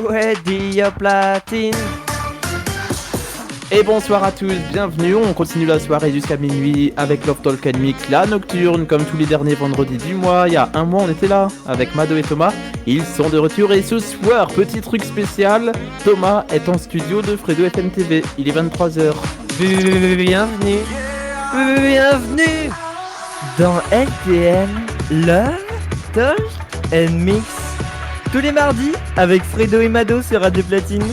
Ouais, Platine. Et bonsoir à tous, bienvenue, on continue la soirée jusqu'à minuit avec Love Talk and Mix, la nocturne, comme tous les derniers vendredis du mois. Il y a un mois on était là, avec Mado et Thomas, ils sont de retour et ce soir, petit truc spécial, Thomas est en studio de Fredo FM TV, il est 23h. Bienvenue. Bienvenue dans LTM, Love Talk and Mix. Tous les mardis avec Fredo et Mado sur Radio Platine.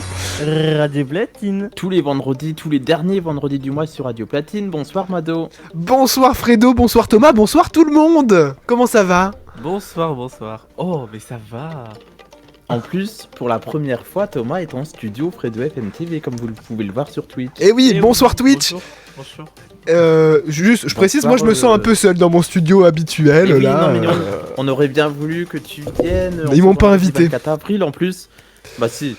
Radio Platine. Tous les vendredis, tous les derniers vendredis du mois sur Radio Platine. Bonsoir Mado. Bonsoir Fredo, bonsoir Thomas, bonsoir tout le monde. Comment ça va? Bonsoir. Oh, mais ça va. En plus, pour la première fois, Thomas est en studio Fredo FM TV, comme vous pouvez le voir sur Twitch. Eh oui, bonsoir Twitch. Bonjour. Juste, je précise, moi je me sens un peu seul dans mon studio habituel Eh oui, là. non, mais on aurait bien voulu que tu viennes. Ils m'ont pas invité. 24 avril en plus. Bah si.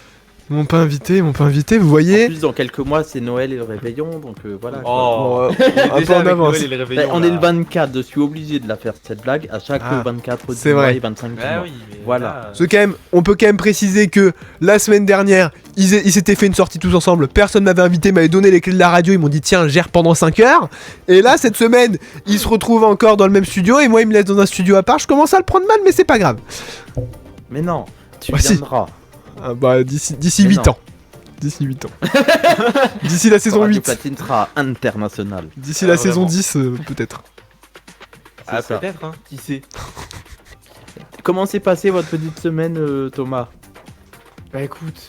Ils m'ont pas invité, vous En voyez. plus, dans quelques mois, c'est Noël et le réveillon, donc voilà. Oh, un peu en avance. Bah, on est le 24, je suis obligé de la faire cette blague à chaque Ah, 24 du c'est mois vrai. et 25 du Ah mois. oui, mais Voilà. là, Parce que quand même, on peut quand même préciser que la semaine dernière, ils s'étaient fait une sortie tous ensemble. Personne m'avait invité, m'avait donné les clés de la radio. Ils m'ont dit tiens, gère pendant 5 heures. Et là, cette semaine, ils se retrouvent encore dans le même studio et moi, ils me laissent dans un studio à part. Je commence à le prendre mal, mais c'est pas grave. Mais non, tu Bah, si. viendras. Ah bah, d'ici Mais 8 non. ans. D'ici 8 ans. D'ici la saison Radio 8. Platine sera international. D'ici la saison vraiment. 10, peut-être. Ah, ça. peut-être, hein. Qui sait. Comment s'est passée votre petite semaine, Thomas? Bah écoute,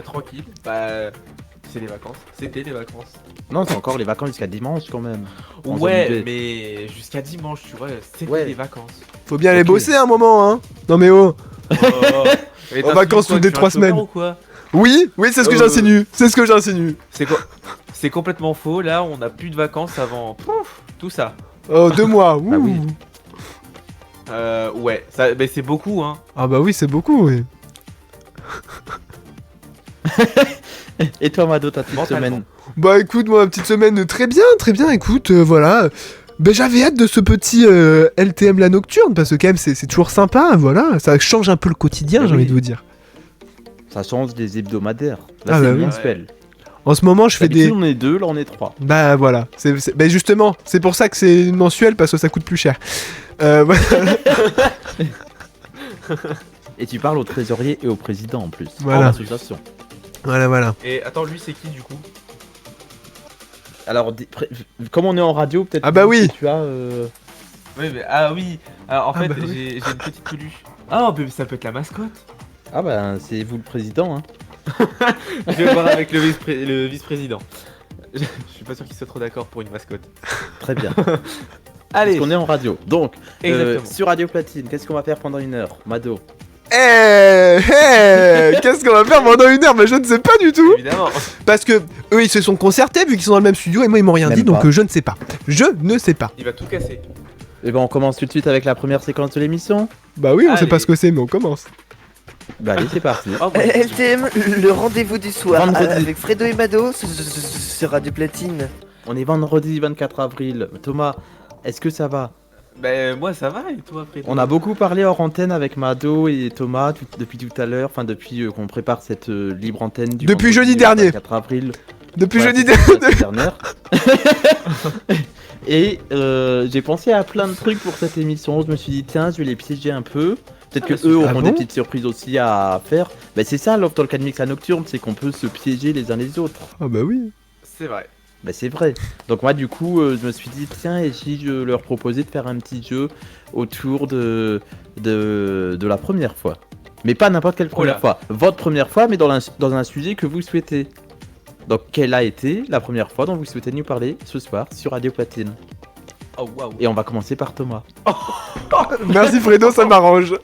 tranquille. Bah, c'est les vacances. C'était les vacances. Non, c'est encore les vacances jusqu'à dimanche quand même. En Ouais, zone B. mais jusqu'à dimanche, tu vois, c'était Ouais. les vacances. Faut bien aller Ok. bosser un moment, hein. Non mais oh. Et En t'as vacances suivi toutes les quoi, 3 tu es un chômeur semaines. ou quoi? Oui, c'est ce que j'insinue. C'est ce que j'insinue. C'est quoi? C'est complètement faux. Là, on a plus de vacances avant. Pouf, tout ça. Oh, 2 mois. Ouh. Bah oui. Ouais, ça, mais c'est beaucoup, hein. Ah bah oui, c'est beaucoup, oui. Et toi, Mado, ta petite Mentalement. semaine? Bah écoute, moi, petite semaine très bien, écoute, voilà. Ben j'avais hâte de ce petit LTM la nocturne, parce que quand même c'est toujours sympa, voilà. Ça change un peu le quotidien, Ah j'ai envie oui. de vous dire. Ça change des hebdomadaires. Là, Ah c'est bah oui. mensuel. En ce moment, je fais D'habitude, des... on est 2, là, on est 3. Bah voilà, ben justement, c'est pour ça que c'est mensuel, parce que ça coûte plus cher. Voilà. Et tu parles au trésorier et au président en plus. Voilà. En association. Voilà. Et attends, lui, c'est qui du coup? Alors, comme on est en radio, peut-être Ah bah que oui. tu as. Oui, mais ah oui. Alors, en Ah fait, bah oui. j'ai une petite peluche. Ah, mais ça peut être la mascotte. Ah bah, c'est vous le président, hein. Je vais voir avec le vice-président. Je suis pas sûr qu'il soit trop d'accord pour une mascotte. Très bien. Allez. Parce qu'on est en radio. Donc, Exactement. sur Radio Platine, qu'est-ce qu'on va faire pendant 1 heure, Mado? Qu'est-ce qu'on va faire pendant 1 heure? Mais je ne sais pas du tout. Évidemment. Parce que eux, ils se sont concertés, vu qu'ils sont dans le même studio, et moi, ils m'ont rien Même dit, donc pas. je ne sais pas. Je ne sais pas. Il va tout casser. Et ben, on commence tout de suite avec la première séquence de l'émission. Bah oui, on sait Allez. pas ce que c'est, mais on commence. Bah, allez, c'est parti. Oh, bon. LTM, le rendez-vous du soir Vendredi. avec Fredo et Mado sur Radio Platine. On est vendredi 24 avril. Thomas, est-ce que ça va? Ben, moi, ça va, et toi, Fred? On a beaucoup parlé hors antenne avec Mado et Thomas depuis tout à l'heure, enfin depuis qu'on prépare cette libre antenne du Depuis vendredi jeudi dernier. 24 avril. Depuis Ouais, jeudi c'est dernier. la semaine dernière. Et j'ai pensé à plein de trucs pour cette émission. Je me suis dit tiens, je vais les piéger un peu. Peut-être que eux Ah auront bon des petites surprises aussi à faire. Bah c'est ça Love Talk and Mix à nocturne, c'est qu'on peut se piéger les uns les autres. Ah bah oui. C'est vrai. Bah c'est vrai. Donc moi du coup je me suis dit tiens, et si je leur proposais de faire un petit jeu autour de la première fois. Mais pas n'importe quelle première Oula. fois. Votre première fois, mais dans un sujet que vous souhaitez. Donc quelle a été la première fois dont vous souhaitez nous parler ce soir sur Radio Platine? Oh, waouh. Et on va commencer par Thomas. Merci Fredo, ça m'arrange.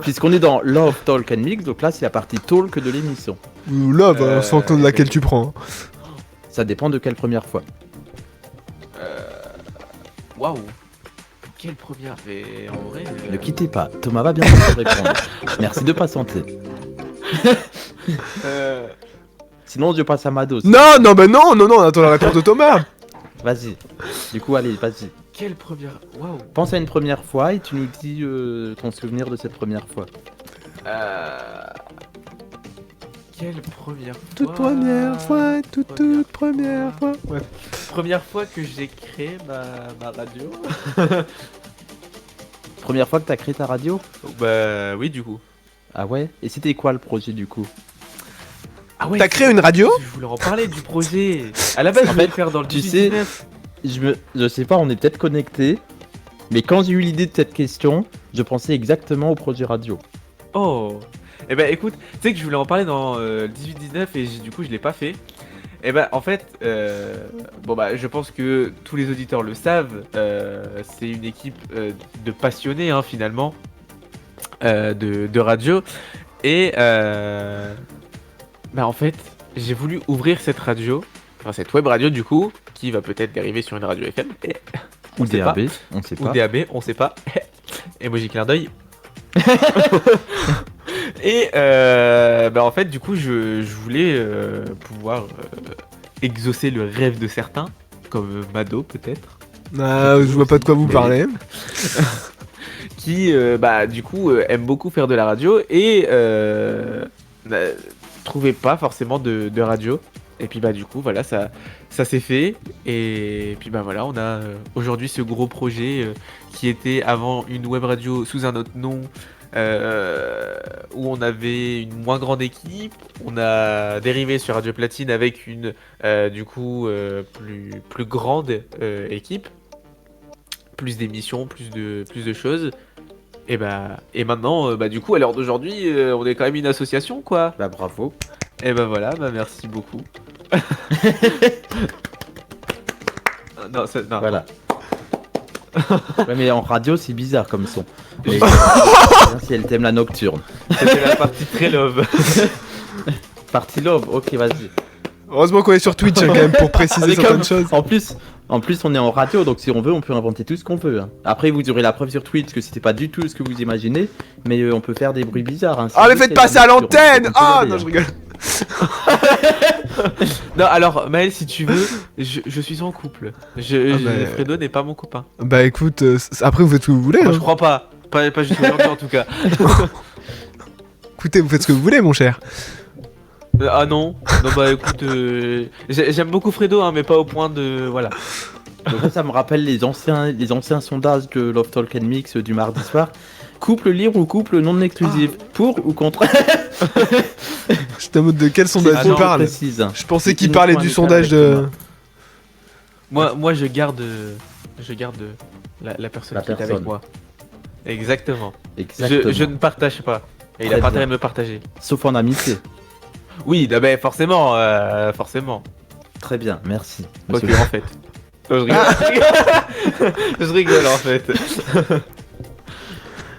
Puisqu'on est dans Love Talk and Mix, donc là c'est la partie talk de l'émission. Ou là, bah, sans compte laquelle tu prends. Ça dépend de quelle première fois. Waouh. Quelle première? Mais en vrai. Ne quittez pas, Thomas va bien vous répondre. Merci de patienter. Sinon je passe à Mado. Non, on attend la réponse de Thomas. Vas-y. Du coup allez, vas-y. Quelle première? Waouh. Pense à une première fois et tu nous dis ton souvenir de cette première fois. Quelle première fois Toute première fois, toute première fois. Ouais. Première fois que j'ai créé ma radio. Première fois que t'as créé ta radio? Bah oui, du coup. Ah ouais? Et c'était quoi le projet du coup? Ah ouais, T'as créé une radio? je voulais en parler du projet. À la base, je En voulais fait, le faire dans le tu sais, 19. je sais pas, on est peut-être connectés, mais quand j'ai eu l'idée de cette question, je pensais exactement au projet radio. Oh. Eh ben écoute, tu sais que je voulais en parler dans le 18-19 et du coup je l'ai pas fait. Eh ben en fait, bon bah je pense que tous les auditeurs le savent, c'est une équipe de passionnés hein, finalement de radio et bah en fait j'ai voulu ouvrir cette radio, enfin cette web radio du coup, qui va peut-être dériver sur une radio FM et Ou sait pas. DAB, on sait Ou pas. DAB, on sait pas. Emoji clin d'œil. Et bah en fait du coup je voulais pouvoir exaucer le rêve de certains, comme Mado peut-être, Ah, je vois pas de quoi vous parlez. qui bah du coup aime beaucoup faire de la radio et trouvait pas forcément de radio. Et puis bah du coup voilà ça s'est fait et puis bah voilà on a aujourd'hui ce gros projet qui était avant une web radio sous un autre nom où on avait une moins grande équipe. On a dérivé sur Radio Platine avec une du coup plus grande équipe, plus d'émissions, plus de choses. Et maintenant bah du coup à l'heure d'aujourd'hui on est quand même une association quoi. Bah bravo. Et bah voilà, bah merci beaucoup. Non, non. Voilà. Ouais, mais en radio, c'est bizarre comme son. Mais si elle t'aime la nocturne. C'était la partie très love. Partie love, ok, vas-y. Heureusement qu'on est sur Twitch hein, quand même pour préciser Mais certaines comme- choses. En plus, on est en radio, donc si on veut, on peut inventer tout ce qu'on veut. Hein. Après, vous aurez la preuve sur Twitch que c'était pas du tout ce que vous imaginez, mais on peut faire des bruits bizarres. Hein. Ah, mais Si faites c'est passer la à nocturne, l'antenne! on peut Ah, regarder, non, hein. je rigole. Non, alors Maël, si tu veux, je suis en couple. Fredo n'est pas mon copain. Bah écoute, après vous faites ce que vous voulez. Moi, Hein. je crois pas. Pas juste aujourd'hui en tout cas. Écoutez, vous faites ce que vous voulez, mon cher. Ah non. Non bah écoute, j'aime beaucoup Fredo, hein, mais pas au point de voilà. Donc ça me rappelle les anciens sondages de Love Talk and Mix du mardi soir. Couple libre ou couple non exclusif, pour ou contre? J'étais en mode de quel sondage Ah tu non, parles. Précise. Je pensais C'est qu'il une parlait point du de sondage de. Moi je garde la personne La qui est personne. avec moi. Exactement. Exactement. Je ne partage pas. Et il Très a pas bien. intérêt de me partager. Sauf en amitié. Oui, bah, forcément, forcément. Très bien, merci. Ok, monsieur. en fait. Non, je rigole. Je rigole en fait.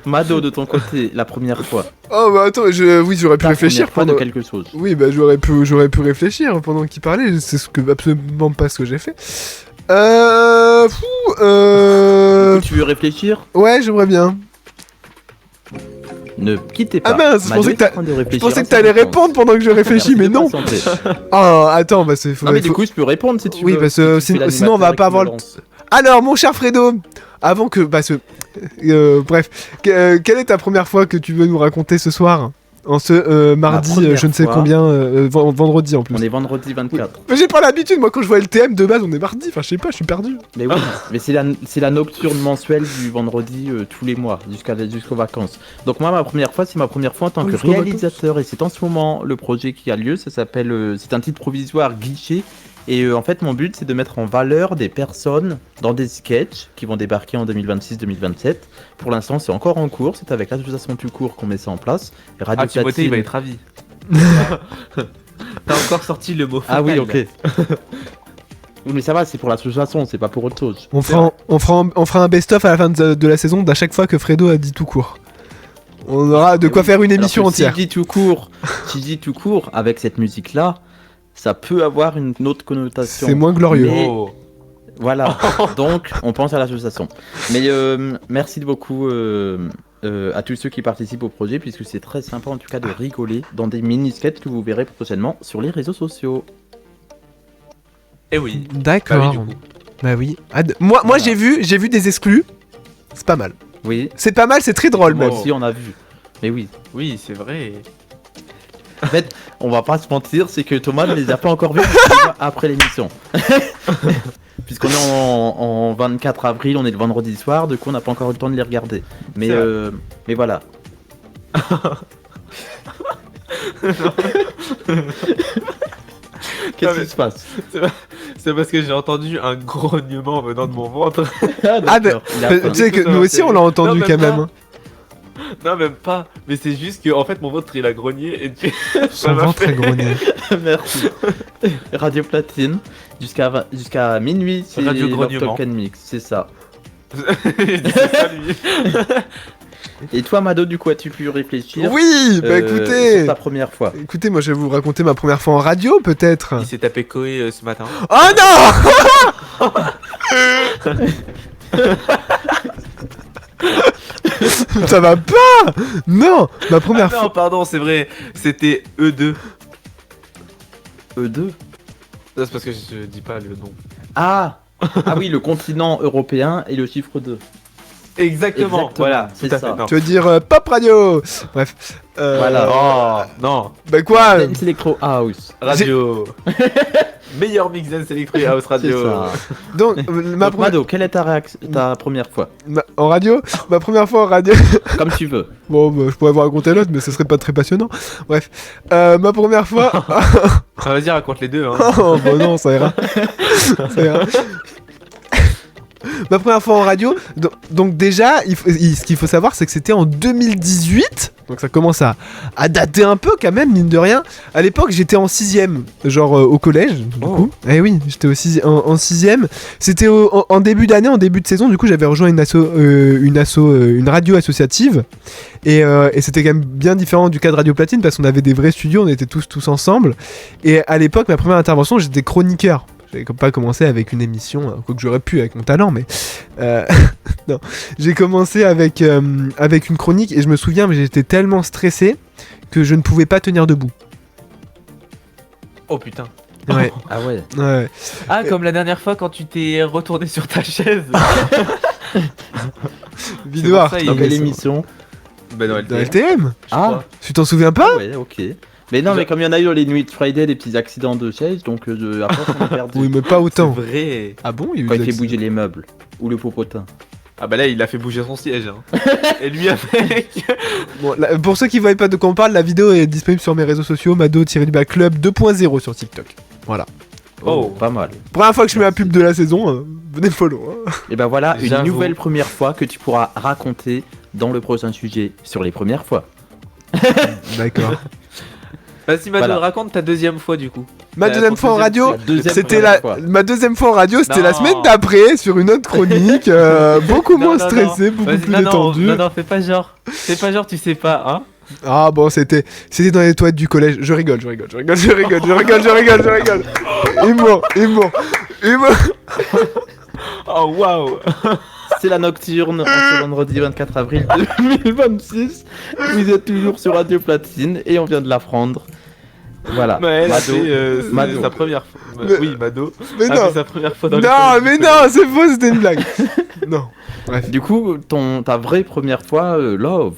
Mado, de ton côté, la première fois. Oh bah attends, oui, j'aurais pu La réfléchir première fois pendant. de quelque chose. Oui, bah j'aurais pu réfléchir pendant qu'il parlait. C'est absolument pas ce que j'ai fait. Tu veux réfléchir? Ouais, j'aimerais bien. Ne quittez pas. Ah mince, je Mado pensais est que en train de Je réfléchir pensais à que sa t'allais réponse. répondre pendant que je réfléchis, mais Merci de non. patienter. Ah, attends, bah c'est. Non mais du coup je peux répondre si tu Oui, veux. parce que Si tu fais sinon on va l'animateur pas avoir le. équivalence. Alors, mon cher Fredo, avant que. Bref, quelle est ta première fois que tu veux nous raconter ce soir? En ce mardi, première je ne sais fois. combien, vendredi en plus. On est vendredi 24. Mais j'ai pas l'habitude, moi quand je vois LTM de base, on est mardi, enfin je sais pas, je suis perdu. Mais oui, mais c'est la nocturne mensuelle du vendredi tous les mois jusqu'aux vacances. Donc moi ma première fois, c'est ma première fois en tant que Jusqu'aux réalisateur et c'est en ce moment le projet qui a lieu. Ça s'appelle, c'est un titre provisoire Guichet. Et en fait, mon but, c'est de mettre en valeur des personnes dans des sketchs qui vont débarquer en 2026-2027. Pour l'instant, c'est encore en cours. C'est avec l'association Tout Court qu'on met ça en place. Et Radio Ah, Timothée, il va être ravi. T'as encore sorti le mot Ah oui, fatal. ok. Oui, mais ça va, c'est pour l'association, c'est pas pour autre chose. On fera un best-of à la fin de la saison d'à chaque fois que Fredo a dit tout court. On aura de quoi faire une émission Alors que entière. Si je dis tout court, avec cette musique-là, ça peut avoir une autre connotation. C'est moins glorieux. Mais- Oh. Voilà, donc on pense à l'association. Mais merci beaucoup à tous ceux qui participent au projet, puisque c'est très sympa en tout cas de rigoler dans des mini-sketchs que vous verrez prochainement sur les réseaux sociaux. Eh oui. D'accord. Bah oui, du coup. Bah oui. Moi Voilà. j'ai vu des exclus. C'est pas mal. Oui, C'est pas mal, c'est très drôle moi même. aussi on a vu. Mais oui. Oui, c'est vrai. En fait, on va pas se mentir, c'est que Thomas ne les a pas encore vus parce qu'il va après l'émission. Puisqu'on est en 24 avril, on est le vendredi soir, du coup on n'a pas encore eu le temps de les regarder. Mais, C'est mais voilà. Qu'est-ce mais- qui se passe? C'est parce que j'ai entendu un grognement venant de mon ventre. Ah, bah, il a faim. tu sais que nous aussi on l'a entendu Non, quand même même. pas. hein. Non, même pas. Mais c'est juste que, en fait, mon ventre il a grogné et puis. Son m'a ventre fait- est grogné. Merci. Radio Platine, jusqu'à minuit, c'est Radio Love Grognement. Talk and Mix, c'est ça. C'est ça, lui. Et toi, Mado, du coup, as-tu pu réfléchir Oui, bah écoutez. sur ta première fois? Écoutez, moi je vais vous raconter ma première fois en radio peut-être. Il s'est tapé Koé ce matin. Oh non Ça va pas. Non, ma première Ah fois. non, pardon, c'est vrai. C'était E2. E2. Ça, c'est parce que je dis pas le nom. Ah oui, le continent européen et le chiffre 2. Exactement, voilà, c'est tout à ça. fait. Non. Tu veux dire pop radio. Bref. Voilà. Oh, non. Bah quoi Dance Electro House. Radio. Meilleur mix dance electric house C'est radio. ça. Donc ma Donc, Mado, quelle est ta première fois? en radio, ma première fois en radio. Comme tu veux. Bon, bah, je pourrais vous raconter l'autre, mais ce serait pas très passionnant. Bref, ma première fois. Ah, vas-y, raconte les deux. Hein. Oh, bah non, ça ira. Ça ira. Ma première fois en radio, donc déjà, ce qu'il faut savoir, c'est que c'était en 2018, donc ça commence à dater un peu quand même, mine de rien. À l'époque, j'étais en 6ème, genre au collège, du coup. Eh oui, j'étais en 6ème. C'était en début d'année, en début de saison, du coup, j'avais rejoint une radio associative. Et c'était quand même bien différent du cas de Radio Platine, parce qu'on avait des vrais studios, on était tous ensemble. Et à l'époque, ma première intervention, j'étais chroniqueur. J'avais pas commencé avec une émission, quoique j'aurais pu avec mon talent, mais non. J'ai commencé avec une chronique et je me souviens, mais j'étais tellement stressé que je ne pouvais pas tenir debout. Oh putain. Ouais. Ah ouais. Ouais. Ah, comme la dernière fois quand tu t'es retourné sur ta chaise. Vidéo pour ça, art. il- Dans quelle mais émission? Bah, dans Dans LTM. LTM. Ah Tu t'en souviens pas? ouais, ok. Mais non, mais comme il y en a eu dans les nuits de Friday, des petits accidents de chaise, donc après on a perdu. Oui, mais pas C'est autant. vrai. Ah bon, il y a eu Quand des il fait accidents. bouger les meubles. Ou le popotin. Ah bah là, il a fait bouger son siège. Hein. Et lui avec. Bon, pour ceux qui voient pas de quoi on parle, la vidéo est disponible sur mes réseaux sociaux, Mado-Club 2.0 sur TikTok. Voilà. Oh. Pas mal. Première fois que je mets la pub de la saison, venez me follow. Hein. Et ben voilà, une J'avoue. nouvelle première fois que tu pourras raconter dans le prochain sujet sur les premières fois. D'accord. Vas-y, Mado, Voilà. raconte ta deuxième fois du coup. Ma deuxième fois en radio, La deuxième c'était première fois. ma deuxième fois en radio, c'était la Non. semaine d'après sur une autre chronique, beaucoup moins stressé, beaucoup Vas-y, plus non, détendu. Non, fais pas genre. Fais pas genre, tu sais pas, hein. Ah bon, c'était dans les toilettes du collège. Je rigole. Humour. Oh waouh. C'est la nocturne, en ce vendredi 24 avril 2026. Vous êtes toujours sur Radio Platine et on vient de l'apprendre. Voilà. Ouais, Mado. c'est Mado. sa première fois. Mais- Oui, Mado. Mais Ah, non. c'est sa première fois dans les Non, toilettes mais du non, c'est faux, c'était une blague. Non. Bref. Du coup, ta vraie première fois, Love,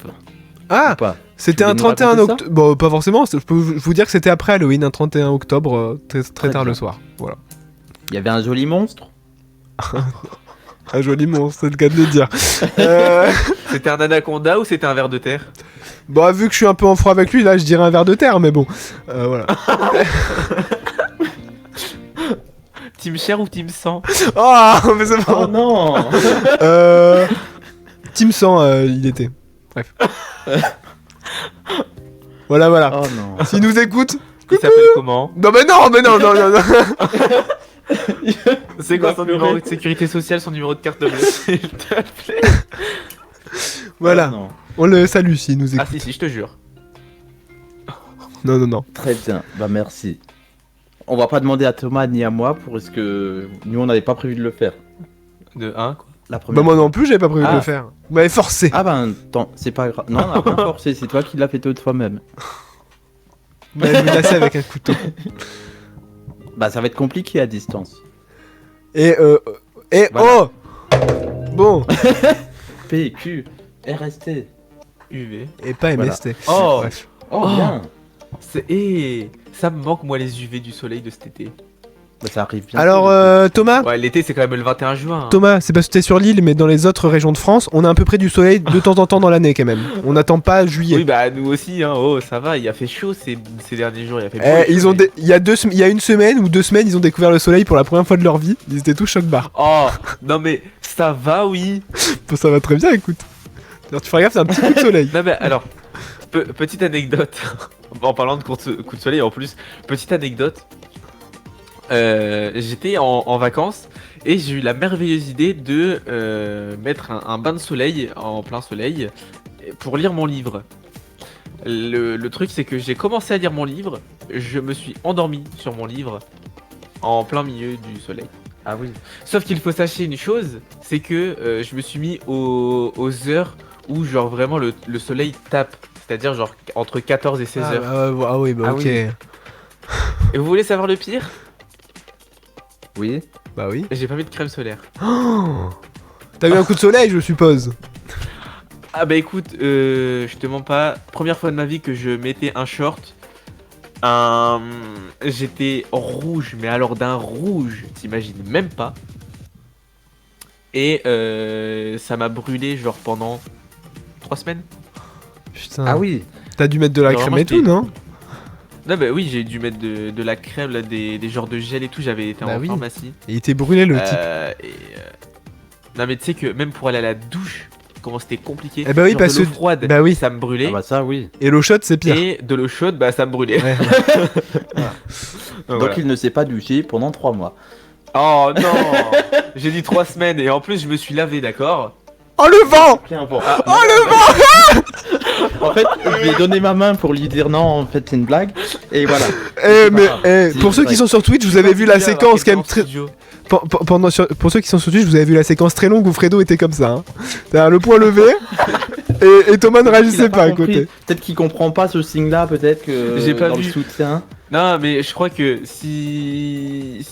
Ah, ou pas? c'était Tu un voulais nous 31 raconter ça octobre. Bon, pas forcément, je peux vous dire que c'était après Halloween, un 31 octobre, très Très tard bien. le soir. Voilà. Il y avait un joli monstre. Un joli monstre, c'est le cas de le dire. C'était un anaconda ou c'était un ver de terre? Bon, vu que je suis un peu en froid avec lui, là, je dirais un ver de terre, mais bon. Voilà. Team chair ou team sang? Oh, mais c'est Oh bon. non. Team 100, il était. Bref. Voilà. Oh non. S'il nous écoute. Il s'appelle comment? Non, mais non. C'est quoi va son pleurer. numéro de sécurité sociale, son numéro de carte bleue, s'il te plaît? Voilà. Oh non. On le salue s'il nous Ah écoute. si, je te jure. Non. Très bien. Bah merci. On va pas demander à Thomas ni à moi parce que nous on n'avait pas prévu de le faire. De 1 quoi. La première. Bah, moi non plus, j'avais pas prévu de Ah. le faire. Vous m'avez forcé. Ah ben, attends, c'est pas grave. Non, on a pas forcé, c'est toi qui l'as fait de toi-même. Vous m'avez menacé avec un couteau. Bah ça va être compliqué à distance. Et Voilà. oh Bon. PQ, RST. UV. Et pas Voilà. MST. Oh, Bref. Oh, Oh. bien. Ça me manque moi les UV du soleil de cet été. Bah, ça arrive bien. Alors Thomas, Ouais, l'été c'est quand même le 21 juin. hein. Thomas, c'est parce que t'es sur l'île, mais dans les autres régions de France, on a à peu près du soleil de temps en temps dans l'année quand même. On n'attend pas juillet. Oui, bah nous aussi, hein. Oh, ça va, il a fait chaud ces derniers jours. Il a fait beau et Ils chaud, ont mais- il y a une semaine ou 2 semaines, ils ont découvert le soleil pour la première fois de leur vie. Ils étaient tous choc-barre. Oh, non mais ça va, oui. Bon, ça va très bien, écoute. Alors, tu feras gaffe, c'est un petit coup de soleil. Non mais alors, petite anecdote. En parlant de coup de soleil en plus, petite anecdote. J'étais en vacances et j'ai eu la merveilleuse idée de mettre un bain de soleil en plein soleil pour lire mon livre. Le truc c'est que j'ai commencé à lire mon livre, je me suis endormi sur mon livre en plein milieu du soleil. Ah oui. Sauf qu'il faut sachez une chose, c'est que je me suis mis aux heures où genre vraiment le soleil tape. C'est-à-dire genre entre 14 et 16 heures. Ah oui, bah Ah ok. oui. Et vous voulez savoir le pire? Oui. Bah oui. J'ai pas mis de crème solaire. Oh, t'as eu un coup de soleil, je suppose. Ah bah écoute, je te mens pas, première fois de ma vie que je mettais un short, j'étais rouge, mais alors d'un rouge, t'imagines même pas. Et ça m'a brûlé genre pendant 3 semaines. Putain. Ah oui. T'as dû mettre de la Genre, crème moi, et tout, j'étais- non? Non bah oui, j'ai dû mettre de la crème, là, des genres de gel et tout, j'avais été Bah en oui. pharmacie. Et il était brûlé le type. Non mais tu sais que même pour aller à la douche, comment c'était compliqué. Eh bah oui, Genre parce de l'eau que- froide, bah oui. ça me brûlait. Ah bah ça oui. Et l'eau chaude, c'est pire. Et de l'eau chaude, bah ça me brûlait. Ouais. Donc Voilà. il ne s'est pas douché pendant 3 mois. Oh non. J'ai dit 3 semaines et en plus je me suis lavé, d'accord. Oh le vent! En fait, je lui ai donné ma main pour lui dire non, en fait c'est une blague. Et voilà. Eh C'est mais pas grave. pour C'est ceux vrai. qui sont sur Twitch, vous avez vu la séquence quand même très pour ceux qui sont sur Twitch, vous avez vu la séquence très longue où Fredo était comme ça. Hein. C'est-à-dire le poing levé et Thomas ne Peut-être qu'il réagissait a pas à compris. côté. Peut-être qu'il comprend pas ce signe-là, peut-être que J'ai pas dans vu. le soutien. Non mais je crois que si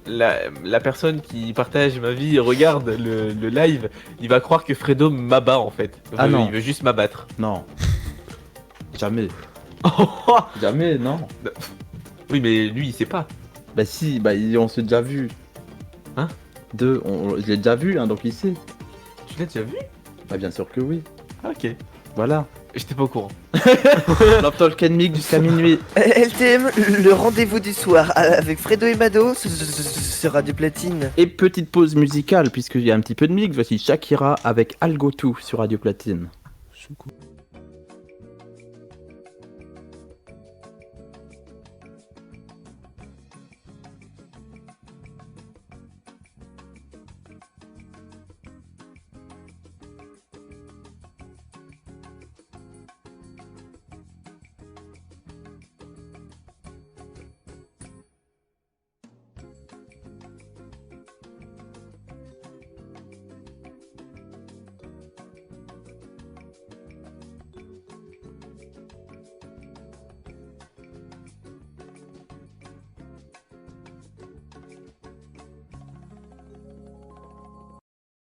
la personne qui partage ma vie regarde le live, il va croire que Fredo m'abat en fait. Ah non. Il veut juste m'abattre. Non. Jamais. Jamais, non. Oui mais lui il sait pas. Bah si, bah on s'est déjà vu. Hein? Je l'ai déjà vu, hein, donc il sait. Tu l'as déjà vu? Bah bien sûr que oui. Ah ok. Voilà. J'étais pas au courant. Love Talk Mic jusqu'à minuit. LTM, le rendez-vous du soir avec Fredo et Mado sur Radio Platine. Et petite pause musicale, puisqu'il y a un petit peu de mix, voici Shakira avec Algo 2 sur Radio Platine.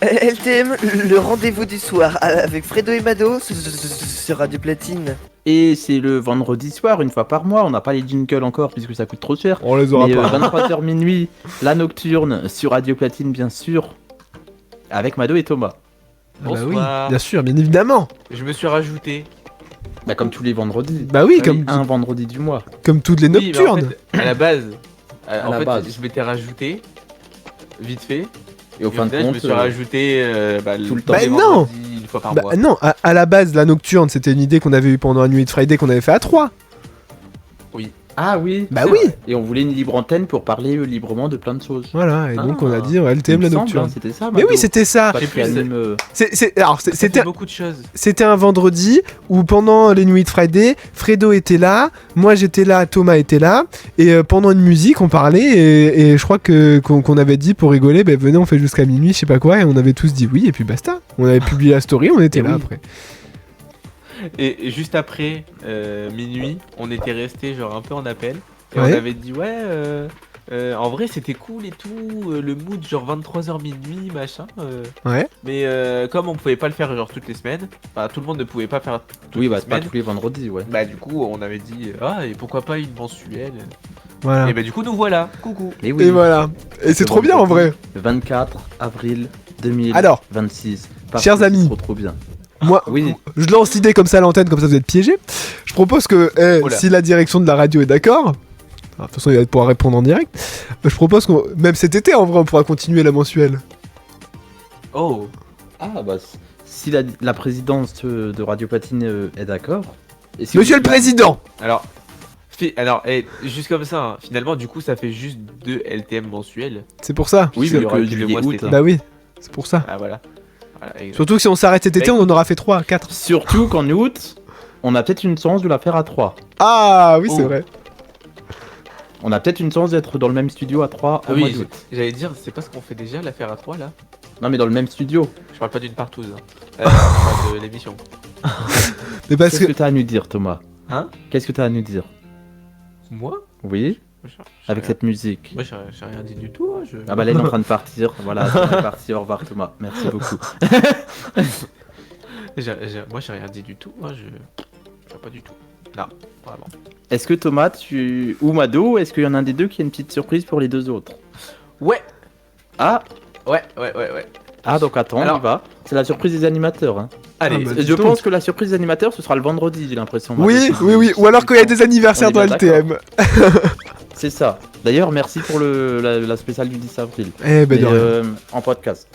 LTM, le rendez-vous du soir avec Fredo et Mado sur Radio Platine. Et c'est le vendredi soir, une fois par mois, on n'a pas les jingles encore puisque ça coûte trop cher. On les aura Mais pas. 23h minuit, la nocturne sur Radio Platine bien sûr, avec Mado et Thomas. Ah bah oui, Bonsoir. bien sûr, bien évidemment. Je me suis rajouté. Bah comme tous les vendredis. Bah oui, Ah comme, Un vendredi du mois. comme toutes les Oui, mais en nocturnes. fait, à la base, À en la fait, base. je m'étais rajouté vite fait. Et au Et fin de final, je me compte, suis rajouté tout le temps. Bah les non. vendredis, une fois par Bah mois. non, à la base, la nocturne, c'était une idée qu'on avait eue pendant la nuit de Friday qu'on avait fait à 3. Ah oui. Bah c'est oui. vrai. Et on voulait une libre antenne pour parler librement de plein de choses. Voilà, et donc on a Ah. dit LTM la Il me semble, nocturne. hein, c'était ça. Mais Mado. oui, c'était ça. Pas J'ai que plus, tu animes, Alors, Ça fait c'était beaucoup de choses. C'était un vendredi où pendant les nuits de Friday, Fredo était là, moi j'étais là, Thomas était là, et pendant une musique on parlait, et je crois qu'on avait dit pour rigoler, ben venez on fait jusqu'à minuit, je sais pas quoi, et on avait tous dit oui, et puis basta. On avait publié la story, on était Et là oui. après. Et juste après minuit, on était resté genre un peu en appel. Et Ouais. on avait dit ouais, En vrai, c'était cool et tout, le mood genre 23h minuit, machin. Ouais. Mais comme on pouvait pas le faire genre toutes les semaines, enfin tout le monde ne pouvait pas faire toutes Oui, les bah c'est pas semaines. tous les vendredis, ouais. Bah du coup, on avait dit ah et pourquoi pas une mensuelle. Voilà. Et bah du coup, nous voilà. Coucou. Et oui, Et voilà. Et c'est trop bien en vrai. Le 24 avril 2026. Alors, Parce chers que c'est amis. trop bien. Moi, Oui. je lance l'idée comme ça à l'antenne, comme ça vous êtes piégés. Je propose que, Oula. si la direction de la radio est d'accord, de toute façon il va pouvoir répondre en direct, je propose qu'on, même cet été en vrai, on pourra continuer la mensuelle. Oh. Ah bah si la présidence de Radio Platine est d'accord. et si Monsieur vous- le Président. Alors, juste comme ça, hein, finalement, du coup, ça fait juste 2 LTM mensuels. C'est pour ça. Oui, Puisque mais il y aura que eu le juillet, mois cet août. été. Bah oui, c'est pour ça. Ah voilà. Voilà, exact. Surtout que si on s'arrête cet été, Bah, on en aura fait 3, 4. Surtout qu'en août, on a peut-être une chance de la faire à 3. Ah oui, c'est Oh. vrai. On a peut-être une chance d'être dans le même studio à 3 Ah au mois oui, d'août. j'allais dire, c'est pas ce qu'on fait déjà, l'affaire à 3 là. Non mais dans le même studio. Je parle pas d'une partouze. Je parle de l'émission. Mais parce Qu'est-ce que que t'as à nous dire, Thomas? Hein? Qu'est-ce que t'as à nous dire? Moi Oui, J'ai avec rien- cette musique. Moi j'ai rien dit du tout. Hein, Ah bah là il est en train de partir. Voilà, il est parti. Au revoir Thomas. Merci beaucoup. Moi j'ai rien dit du tout. Hein, je pas du tout. Non, vraiment. Est-ce que Thomas, ou Mado, est-ce qu'il y en a un des deux qui a une petite surprise pour les deux autres? Ouais. Ah, Ouais. ah donc attends, Alors- on y va. C'est la surprise des animateurs. Hein. Allez. Ah, bah, Et dis je donc. pense que la surprise des animateurs ce sera le vendredi, j'ai l'impression. Mado. oui. Ou alors quand il y a des anniversaires On est dans bien LTM. C'est ça. D'ailleurs, merci pour la spéciale du 10 avril. Eh ben Mais, de rien. en podcast.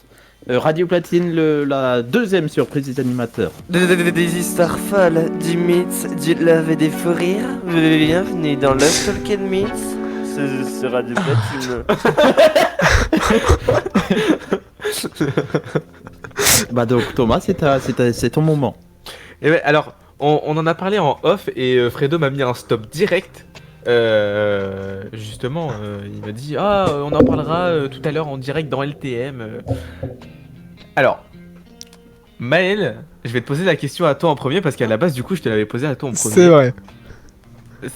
Radio Platine, la deuxième surprise des animateurs. Des histoires folles, du mythe, du love et des fous rires. Bienvenue dans Love Talk and Myths. Ce sera du platine. Bah donc Thomas, c'est ton moment. Et ouais, alors, on en a parlé en off et Fredo m'a mis un stop direct. Justement, il m'a dit on en parlera tout à l'heure en direct dans LTM. Alors, Maël, je vais te poser la question à toi en premier parce qu'à la base, du coup, je te l'avais posé à toi en premier. C'est vrai.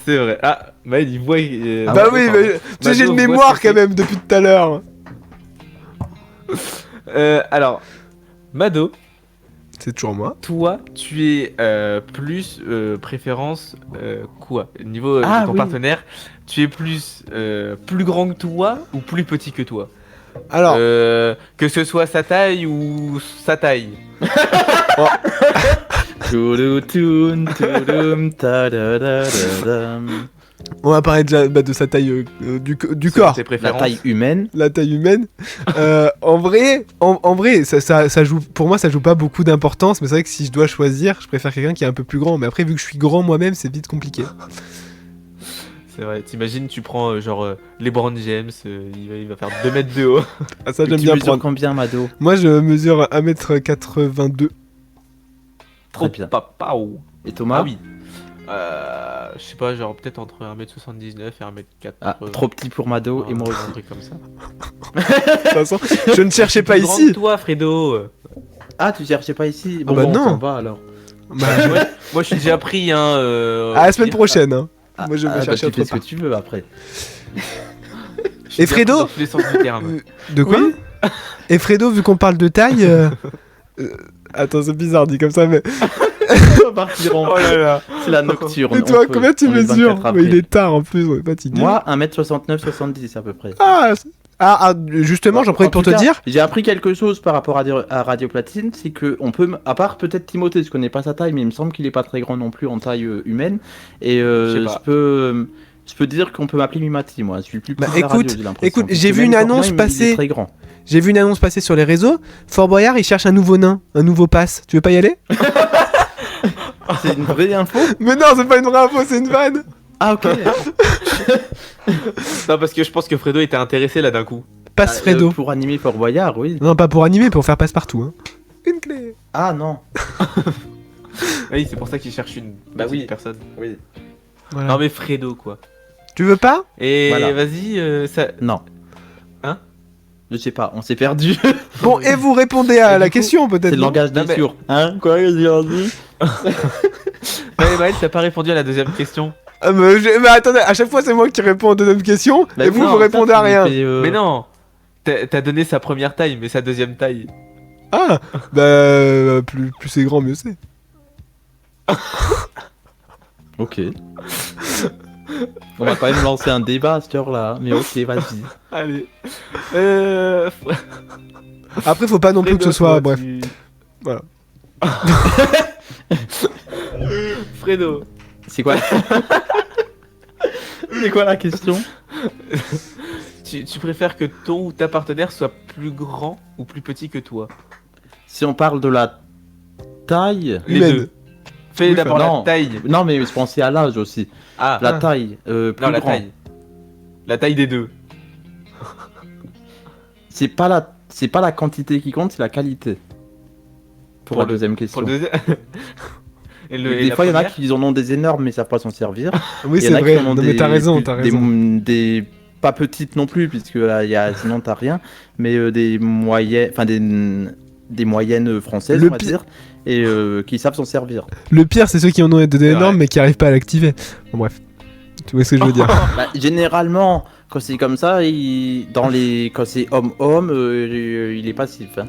C'est vrai. Ah, Maël, il voit. Ah Bah ouais, oui, pardon. mais tu sais, j'ai une Mado, mémoire voit ce que quand même depuis tout à l'heure. Alors, Mado, C'est toujours moi. toi, tu es plus préférence quoi? Niveau Ah, de ton oui. partenaire, tu es plus grand que toi ou plus petit que toi? Alors, Que ce soit sa taille ou sa taille. Touloutoun, touloum, tadadadadam. on va parler de sa taille du corps. Tes La préférences. taille humaine. La taille humaine. En vrai, ça joue. Pour moi, ça joue pas beaucoup d'importance. Mais c'est vrai que si je dois choisir, je préfère quelqu'un qui est un peu plus grand. Mais après, vu que je suis grand moi-même, c'est vite compliqué. C'est vrai. T'imagines, tu prends genre LeBron James, il va faire 2 mètres de haut. Ah, ça, Et j'aime tu bien mesures prendre. combien, Mado? Moi, je mesure 1m82. Très bien. Papa ou. Et Thomas? Ah oui. Je sais pas, genre peut-être entre 1m79 et 1m80. Ah, trop petit pour Mado et moi Un aussi. truc comme ça. De toute façon, je ne cherchais pas Plus grand ici. que toi, Fredo. Ah, tu cherchais pas ici? Bon, bah bon, non. on s'en va alors. Bah, Moi, je suis déjà pris, hein. à la semaine prochaine. Hein. Ah, Moi, je vais bah, chercher tu fais autre ce que part. tu veux après. Je suis Et déjà Fredo pris dans tous les sens du terme. De quoi Et Fredo, vu qu'on parle de taille. Attends, c'est bizarre dit comme ça, mais. On va partir en... Oh là là. C'est la nocturne. Et toi, on peut- combien tu on est le mesures 24 Ouais, il avril. est tard en plus, on est fatigué. Moi, 1m69-70 à peu près. Justement, j'en profite En pour te tout cas, dire. j'ai appris quelque chose par rapport à Radio Platine, c'est que on peut, à part peut-être Timothée, je connais pas sa taille, mais il me semble qu'il est pas très grand non plus en taille humaine. Et Je sais pas. je peux dire qu'on peut m'appeler Mimati, moi. Je suis le plus Bah, petit de la radio, écoute, j'ai l'impression. écoute, Parce j'ai que vu même une Corbin, annonce il est passer. très grand. J'ai vu une annonce passer sur les réseaux. Fort Boyard, il cherche un nouveau nain, un nouveau pass. Tu veux pas y aller C'est une vraie info. Mais non, c'est pas une vraie info, c'est une vanne. Ah ok. Non, parce que je pense que Fredo était intéressé là d'un coup. Passe Fredo. Pour animer Fort Boyard, oui. Non, pas pour animer, pour faire passe partout. Hein. Une clé. Ah non. Oui, c'est pour ça qu'il cherche une Bah petite oui. personne. Oui. Voilà. Non, mais Fredo, quoi. Tu veux pas Et Voilà. vas-y, ça. Non. Hein? Je sais pas, on s'est perdu. Bon, et vous répondez à Et la du coup, question peut-être. C'est le non langage Non, des mais- sourds. Hein? Quoi, qu'est-ce qu'il a dit? Ouais, Maël, t'as pas répondu à la deuxième question. Ah, mais attendez, à chaque fois c'est moi qui réponds aux deuxième question Bah et oui, vous non, répondez ça, à tu rien. fais, Mais non, t'as donné sa première taille, mais sa deuxième taille. Ah, plus c'est grand, mieux c'est. Ok. On va quand même lancer un débat à cette heure-là, mais ok, vas-y. Allez. Après, faut pas non plus que ce soit. Bref. Voilà. Fredo, C'est quoi C'est quoi la question? tu préfères que ton ou ta partenaire soit plus grand ou plus petit que toi? Si on parle de la taille... Les Humaine. deux. Fais Oui, d'abord non. la taille. Non, mais je pensais à l'âge aussi. Ah, La taille, plus non, la grand. taille. La taille des deux. C'est pas la quantité qui compte, c'est la qualité. Pour la deuxième question. Pour le deuxième. Et Des la fois, il y en a première qui en ont des énormes mais savent pas s'en servir. Oui, Il y c'est en a vrai. qui en ont Non, mais t'as raison, t'as raison. Des pas petites non plus, puisque là, sinon t'as rien, mais des moyennes, enfin des moyennes françaises, Le on va pire- dire, et qui savent s'en servir. Le pire, c'est ceux qui en ont des C'est énormes vrai. mais qui arrivent pas à l'activer. Bon, bref. Tu vois ce que je veux dire. Bah, généralement, quand c'est comme ça, quand c'est homme-homme, il est passif. Hein.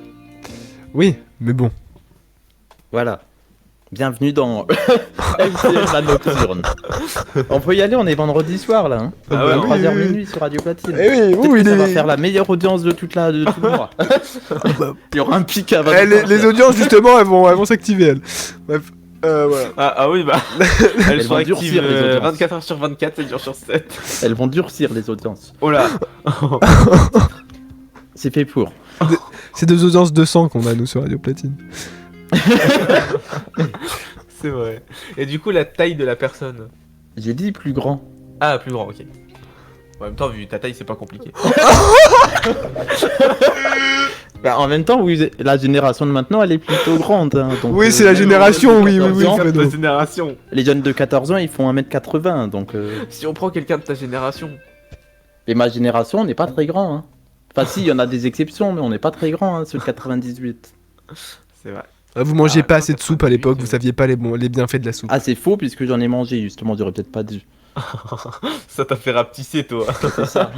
Oui, mais bon. Voilà. Bienvenue dans LCM la nocturne. On peut y aller, on est vendredi soir là. Hein. Ah ouais, 3h oui. minuit sur Radio Platine. Eh oui, Peut-être oui, que ça va les... faire la meilleure audience de tout le mois. Il y aura un pic à 20. les audiences, justement, elles vont s'activer, elles. Bref. Voilà. Ah oui, bah. Elles sont vont actives durcir, les audiences. 24 heures sur 24, 7 jours sur 7. Elles vont durcir les audiences. Oh là. C'est fait pour. C'est deux audiences 200 qu'on a, nous, sur Radio Platine. C'est vrai. Et du coup, la taille de la personne. J'ai dit plus grand. Ah, plus grand, ok. En même temps, vu ta taille, c'est pas compliqué. Bah, en même temps, oui, la génération de maintenant, elle est plutôt grande. Hein, donc, Oui, c'est la génération, oui, oui, 14 oui, ans, Fredo. Ta génération. Les jeunes de 14 ans, ils font 1m80. Donc, Si on prend quelqu'un de ta génération. et ma génération, on n'est pas très grand. Hein. Enfin, si, il y en a des exceptions, mais on n'est pas très grand, hein, ceux de 98. C'est vrai. Ah, vous mangez Ah, pas attends, assez de t'as soupe pas à dit l'époque, que- vous saviez pas les bienfaits de la soupe. Ah, c'est faux, puisque j'en ai mangé, justement, j'aurais peut-être pas dû. Ça t'a fait rapetisser, toi. C'est ça.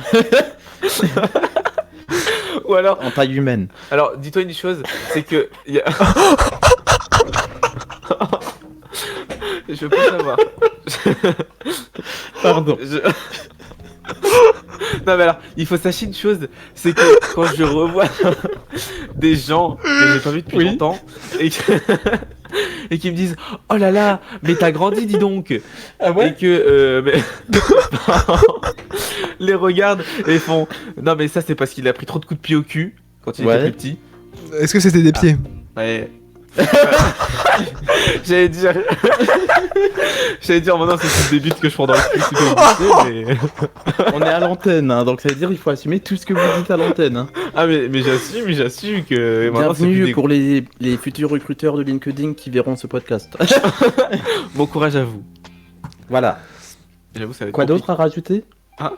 Ou alors, En taille humaine. alors, dis-toi une chose, c'est que. Je veux pas savoir. Pardon. Non mais alors, il faut sachez une chose, c'est que quand je revois des gens que j'ai pas vus depuis Oui. longtemps et, et qui me disent oh là là, mais t'as grandi dis donc, Ah et que les regardent et font non mais ça c'est parce qu'il a pris trop de coups de pied au cul quand il Ouais. était plus petit. Est-ce que c'était des pieds Ouais. J'allais dire maintenant c'est tout le début que je prends dans le cul, c'est pas obligé, mais... On est à l'antenne, hein, donc ça veut dire qu'il faut assumer tout ce que vous dites à l'antenne. Hein. Ah mais j'assume que maintenant c'est plus Bienvenue des... pour les futurs recruteurs de LinkedIn qui verront ce podcast. Bon courage à vous. Voilà. J'avoue ça va être Quoi compliqué. d'autre à rajouter? Ah.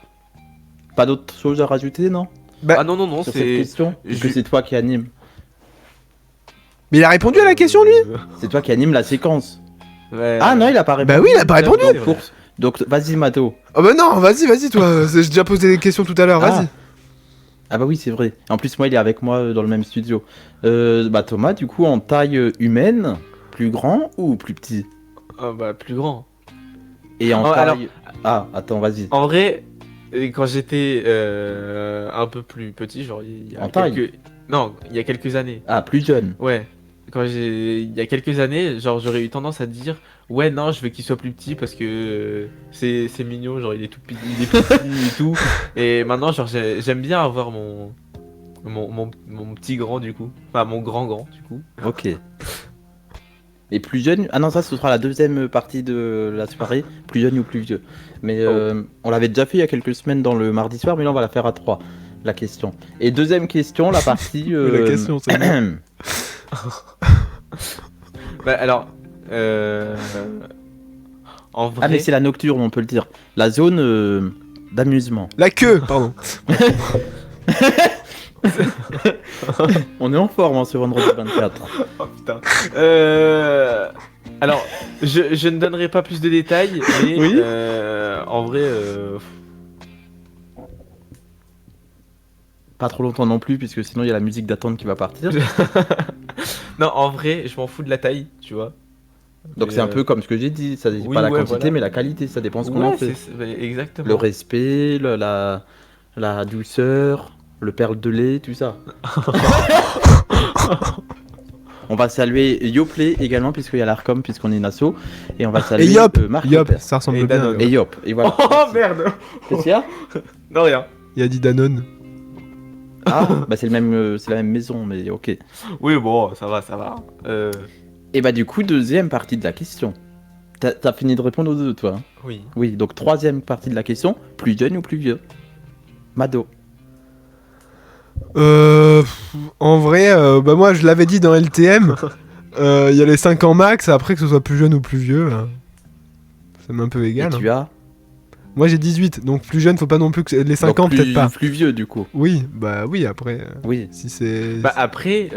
Pas d'autres choses à rajouter, non? Ah non Sur cette c'est... question? Ou que je- c'est toi qui anime? Mais il a répondu à la question, lui C'est toi qui anime la séquence. Ouais. Ah non, il a pas répondu. Bah oui, il a pas répondu. Donc, donc vas-y, Mato. Oh bah non, vas-y, toi. J'ai déjà posé des questions tout à l'heure, vas-y. Ah bah oui, c'est vrai. En plus, moi, il est avec moi dans le même studio. Bah Thomas, du coup, en taille humaine, plus grand ou plus petit? Ah bah plus grand. Et en Oh, taille... alors- Ah, attends, vas-y. En vrai, quand j'étais un peu plus petit, genre il y a En taille quelques... Non, il y a quelques années. Ah, plus jeune. Ouais. Il y a quelques années, genre j'aurais eu tendance à dire ouais non je veux qu'il soit plus petit parce que c'est mignon, genre il est tout petit, il est petit et tout. Et maintenant genre j'aime bien avoir mon petit grand du coup, enfin mon grand du coup. Ok. Et plus jeune... Ah non, ça, ce sera la deuxième partie de la soirée. Plus jeune ou plus vieux. Mais on l'avait déjà fait il y a quelques semaines dans le mardi soir, mais là, on va la faire à 3. La question. Et deuxième question, la partie... La question, c'est... Bah alors en vrai Ah, mais c'est la nocturne, on peut le dire. La zone d'amusement. La queue, pardon. On est en forme, hein, ce vendredi 24. oh putain. Alors, je ne donnerai pas plus de détails, mais Oui. en vrai, Pas trop longtemps non plus, puisque sinon il y a la musique d'attente qui va partir. non, en vrai, je m'en fous de la taille, tu vois. Donc Et, c'est un peu comme ce que j'ai dit, ça dit oui, pas la ouais, quantité, voilà. mais la qualité, ça dépend ce qu'on en Ouais, fait. exactement. Le respect, la douceur, le perle de lait, tout ça. On va saluer Yoplait également, puisqu'il y a l'ARCOM, puisqu'on est une asso. Et on va Et saluer Yop, Marc Yop, Lepers. ça ressemble Et bien. Danone. Et Yop, et voilà. Oh merde. Qu'est-ce qu'il y a Non, rien. Il a dit Danone. Ah, bah c'est la même maison, mais ok. Oui, bon, ça va. Et bah du coup, deuxième partie de la question. T'as fini de répondre aux deux, toi hein? Oui. Oui, donc troisième partie de la question, plus jeune ou plus vieux Mado. En vrai, bah moi je l'avais dit dans LTM, il y a les 5 ans max, après que ce soit plus jeune ou plus vieux, ça m'est un peu Et égal. tu as Moi j'ai 18, donc plus jeune faut pas non plus que les 5 donc ans plus, peut-être pas. plus vieux du coup. Oui, bah oui après, Oui. si c'est... Bah après,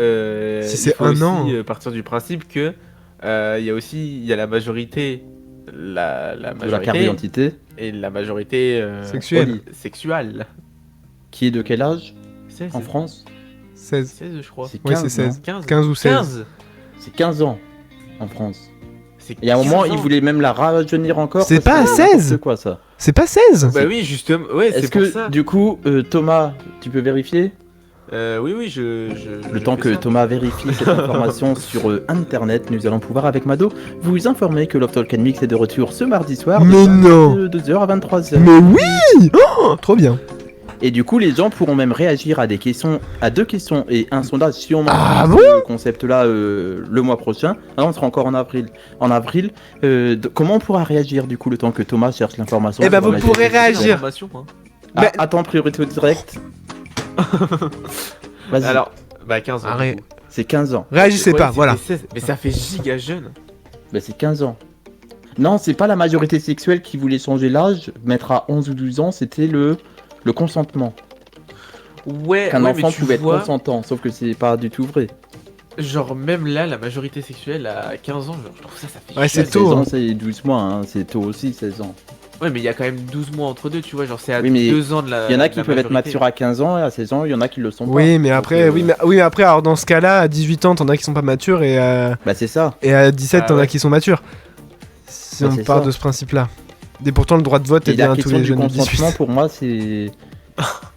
Si il c'est faut un aussi an. partir du principe que il y a la majorité, la De la majorité carte d'identité. et la majorité Sexuelle. sexuelle. Qui est de quel âge 16, en France 16. 16 je crois. C'est Oui 15, c'est 16. non 15. 15 ou 16. 15. C'est 15 ans en France. C'est Et à un moment, 15 ans. ils voulaient même la rajeunir encore. C'est parce pas que à 16. n'importe quoi ça. C'est pas 16. Bah oui, justement. Ouais, Est-ce c'est pour que ça. du coup, Thomas, tu peux vérifier Oui, Le je temps fais que ça. Thomas vérifie cette information sur internet, nous allons pouvoir avec Mado vous informer que Love Talk and Mix est de retour ce mardi soir Mais non. de 2h à 23h. Mais oui. Oh, trop bien. Et du coup, les gens pourront même réagir à des questions, à 2 questions et un sondage si on Ah en bon ce concept-là le mois prochain. Ah non, on sera encore en avril. Comment on pourra réagir du coup le temps que Thomas cherche l'information Eh ben, sur vous la pourrez question. réagir. Information, hein. Ah, Ben- attends, priorité au direct. Vas-y, Alors, bah 15 ans. Arrête. du coup. c'est 15 ans. Réagissez Ouais, pas, c'était voilà. 16, mais ça fait giga jeune. Bah, c'est 15 ans. Non, c'est pas la majorité sexuelle qui voulait changer l'âge, mettre à 11 ou 12 ans, c'était le consentement. Ouais, Qu'un ouais, enfant mais tu pouvait être vois, consentant, sauf que c'est pas du tout vrai. genre même là, la majorité sexuelle à 15 ans, genre, je trouve ça fait Ouais, c'est jeune. tôt, 16 hein. ans, c'est 12 mois, hein. C'est tôt aussi, 16 ans. Ouais, mais il y a quand même 12 mois entre deux, tu vois, genre c'est à Oui, mais 2 ans de la Il y en a de qui la peuvent être majorité. matures à 15 ans et à 16 ans, il y en a qui le sont pas. Oui, mais Donc, après, oui, mais après, alors dans ce cas-là, à 18 ans, t'en as qui sont pas matures Bah c'est ça. et à 17, Ah t'en as ouais. qui sont matures. Si Bah, on c'est part ça. de ce principe-là. Et pourtant, le droit de vote Et est bien la à tous question les du jeunes de consentement, 18. pour moi, c'est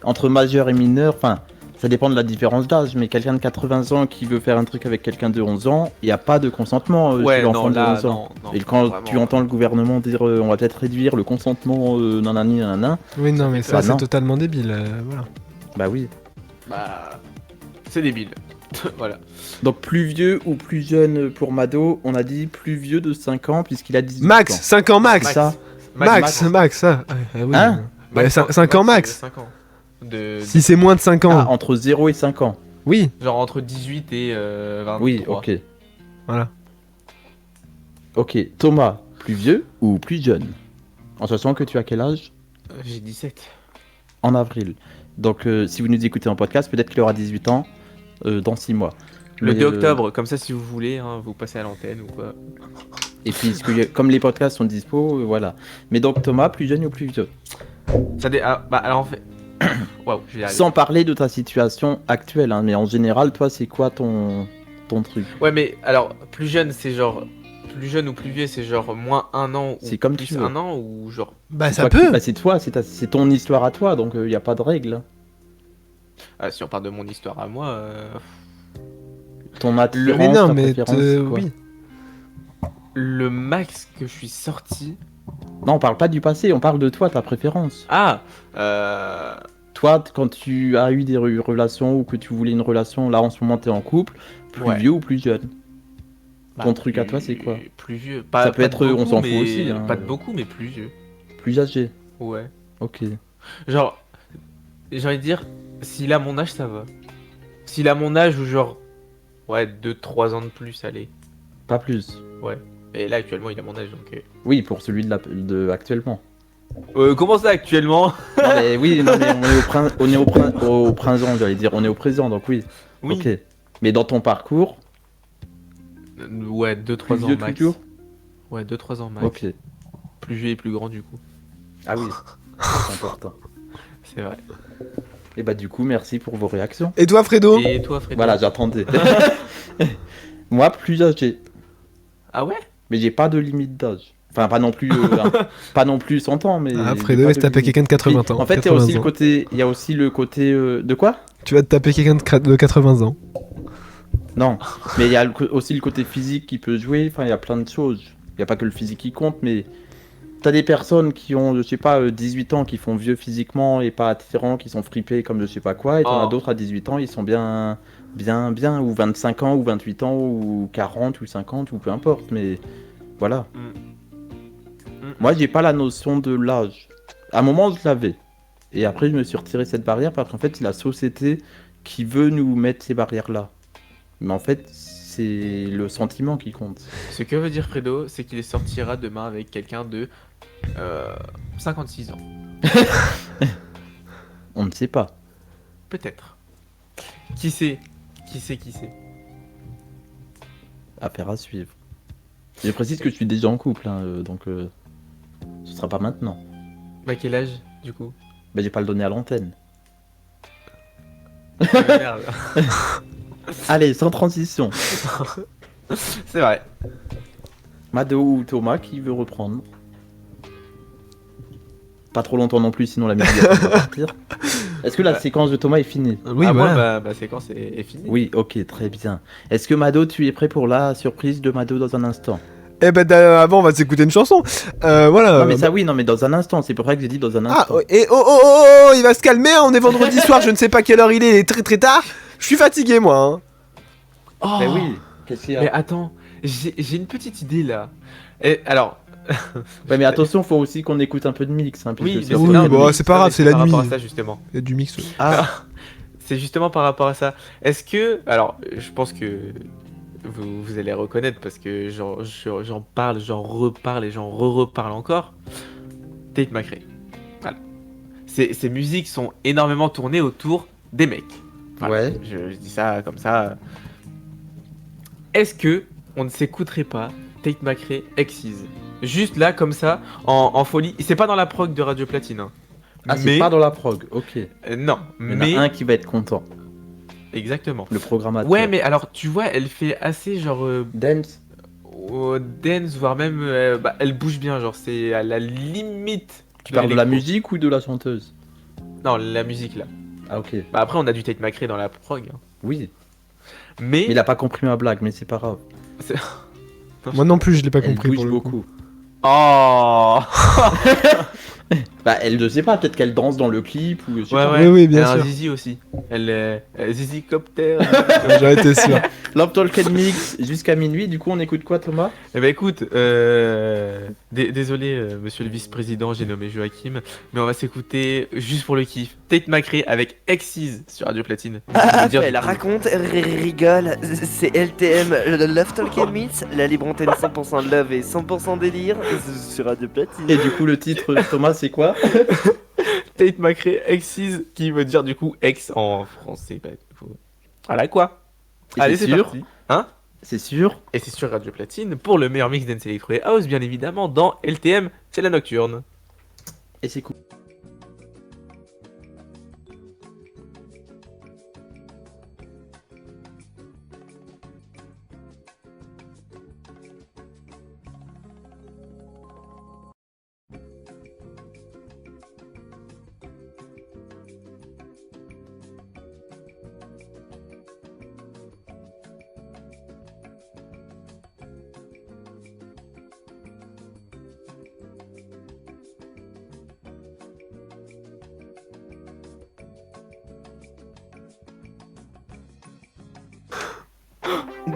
entre majeur et mineur. Enfin, ça dépend de la différence d'âge, mais quelqu'un de 80 ans qui veut faire un truc avec quelqu'un de 11 ans, il n'y a pas de consentement Ouais, chez non, l'enfant de là, 11 ans. non. Et quand vraiment. tu entends le gouvernement dire on va peut-être réduire le consentement nanani nanana, Oui, non, mais ça, Bah, c'est non. totalement débile. Voilà. bah oui. Bah, c'est débile. Voilà. Donc plus vieux ou plus jeune pour Mado, on a dit plus vieux de 5 ans puisqu'il a 18 Max, ans. 5 ans max. Max. Ça. Max, ça. Oui. Hein Bah, 5 ans max. 5 ans. Si c'est moins de 5 ans. Ah, entre 0 et 5 ans. Oui, Genre entre 18 et 23. Oui, ok. voilà. Ok, Thomas, plus vieux ou plus jeune En sachant que tu as quel âge J'ai 17. En avril. Donc si vous nous écoutez en podcast, peut-être qu'il aura 18 ans dans 6 mois. Le Mais, 2 octobre, comme ça si vous voulez, hein, vous passez à l'antenne ou quoi. Et puis, comme les podcasts sont dispo, voilà. Mais donc Thomas, plus jeune ou plus vieux Bah alors en fait... Waouh, je vais y arriver. Sans parler de ta situation actuelle, hein, mais en général, toi, c'est quoi ton truc Ouais, mais alors, plus jeune, c'est genre... Plus jeune ou plus vieux, c'est genre moins 1 an ou C'est comme plus tu veux. 1 an ou genre... Bah, C'est ça toi qui- peut. bah, c'est toi, c'est ton histoire à toi, donc il n'y a pas de règle. Ah, si on parle de mon histoire à moi... Ton attirance, Mais non, ta mais préférence, c'est quoi oui. Le max que je suis sorti... Non, on parle pas du passé, on parle de toi, ta préférence. Ah Toi, quand tu as eu des relations ou que tu voulais une relation, là en ce moment t'es en couple, plus Ouais. vieux ou plus jeune bah, Ton truc à plus- toi, c'est quoi Plus vieux. Ça peut de être, on beaucoup, s'en fout mais- aussi, hein. Pas de beaucoup, mais plus vieux. Plus âgé. Ouais. Ok. Genre, j'ai envie de dire, s'il a mon âge, ça va. S'il a mon âge ou genre, ouais, 2-3 ans de plus, allez. Pas plus. Et là, actuellement, il a mon âge, donc... Oui, pour celui de actuellement. Comment ça, actuellement? Non mais oui, non, mais on est au printemps, j'allais dire, on est au présent, donc oui. Oui. Ok. Mais dans ton parcours, Ouais, plus 2-3 ans vieux max. toujours Ouais, 2-3 ans max. Ok. Plus vieux et plus grand du coup. Ah oui, c'est important. C'est vrai. Et bah du coup, merci pour vos réactions. Et toi, Fredo? Et toi, Frédéric? Voilà, j'attendais. Moi, plus âgé. Ah ouais? Mais j'ai pas de limite d'âge. Enfin, pas non plus, pas non plus 100 ans, mais. Ah, j'ai Fredo, pas il se de tapait limite. quelqu'un de 80 ans. En fait, il y a 80 aussi le ans. côté. Il y a aussi le côté. De quoi? Tu vas te taper quelqu'un de 80 ans. Non. Mais il y a aussi le côté physique qui peut jouer. Enfin, il y a plein de choses. Il n'y a pas que le physique qui compte, mais. T'as des personnes qui ont, je sais pas, 18 ans, qui font vieux physiquement et pas attirants, qui sont fripés comme je sais pas quoi, et t'en as d'autres à 18 ans, ils sont bien, ou 25 ans, ou 28 ans, ou 40, ou 50, ou peu importe, mais voilà. Moi, j'ai pas la notion de l'âge. À un moment, je l'avais. Et après, je me suis retiré cette barrière parce qu'en fait, c'est la société qui veut nous mettre ces barrières-là. Mais en fait, c'est le sentiment qui compte. Ce que veut dire Fredo, c'est qu'il sortira demain avec quelqu'un de 56 ans. On ne sait pas. Peut-être. Qui sait? Affaire à suivre. Je précise que je suis déjà en couple, hein, donc ce sera pas maintenant. Bah quel âge du coup? Mais j'ai pas le donné à l'antenne. Merde. Allez, sans transition. C'est vrai. Mado ou Thomas qui veut reprendre? Pas trop longtemps non plus, sinon la musique va partir. Est-ce que la séquence de Thomas est finie? Oui, Ah, voilà. moi, ma séquence est finie. Oui, ok, très bien. Est-ce que Mado, tu es prêt pour la surprise de Mado dans un instant? Eh ben, avant, on va s'écouter une chanson. Voilà. Non mais ça oui, non mais dans un instant, c'est pour ça que j'ai dit dans un Ah, instant. et il va se calmer, hein, on est vendredi soir, je ne sais pas quelle heure il est très très tard. Je suis fatigué, moi. Hein. Oh, Mais oui, qu'est-ce qu'il y a? mais attends, j'ai une petite idée là. Et, alors. Ouais, mais attention, faut aussi qu'on écoute un peu de mix. Hein, Oui, puisque mais oui, c'est bah, un peu de mix. c'est pas grave, c'est la par nuit. rapport à ça justement. Il y a du mix. Ah, C'est justement par rapport à ça. Est-ce que, alors, je pense que vous allez reconnaître parce que j'en parle, j'en reparle et j'en reparle encore. Tate McRae. Voilà. Ces musiques sont énormément tournées autour des mecs. Voilà. ouais. Je dis ça comme ça. Est-ce que on ne s'écouterait pas Tate McRae Exes? Juste là, comme ça, en folie. C'est pas dans la prog de Radio Platine. Hein. Ah, c'est mais pas dans la prog, ok. non, Il y en mais a un qui va être content, exactement. le programmateur. Ouais, mais alors tu vois, elle fait assez genre Dance. dance, voire même bah, elle bouge bien, genre c'est à la limite. Tu parles de la l'électro. musique ou de la chanteuse? Non, la musique là. Ah ok. Bah après on a du Tate McRae dans la prog. Hein. Oui. Mais Mais il a pas compris ma blague, mais c'est pas grave. Moi non plus, je l'ai pas Elle compris bouge pour le coup. beaucoup. oh Bah elle ne sait pas, peut-être qu'elle danse dans le clip ou je sais ouais pas. ouais. Oui, bien Elle a un sûr. Zizi aussi. Elle est Zizi Copter. J'en étais sûr. Love Talk and Mix jusqu'à minuit. Du coup on écoute quoi Thomas? Eh ben écoute, désolé monsieur le vice-président, j'ai nommé Joachim, mais on va s'écouter juste pour le kiff. Tate McRae avec Exes sur Radio Platine. Je veux dire, Elle raconte, rigole, c'est LTM, le Love Talk and Meets, la libre antenne 100% love et 100% délire sur Radio Platine. Et du coup le titre Thomas c'est quoi? Tate McRae Exes qui veut dire du coup ex en français. Bah, du coup, voilà quoi. Et Allez c'est c'est sûr? parti. Hein? C'est sûr? Et c'est sur Radio Platine pour le meilleur mix dance electro et house bien évidemment dans LTM, c'est la nocturne. Et c'est cool.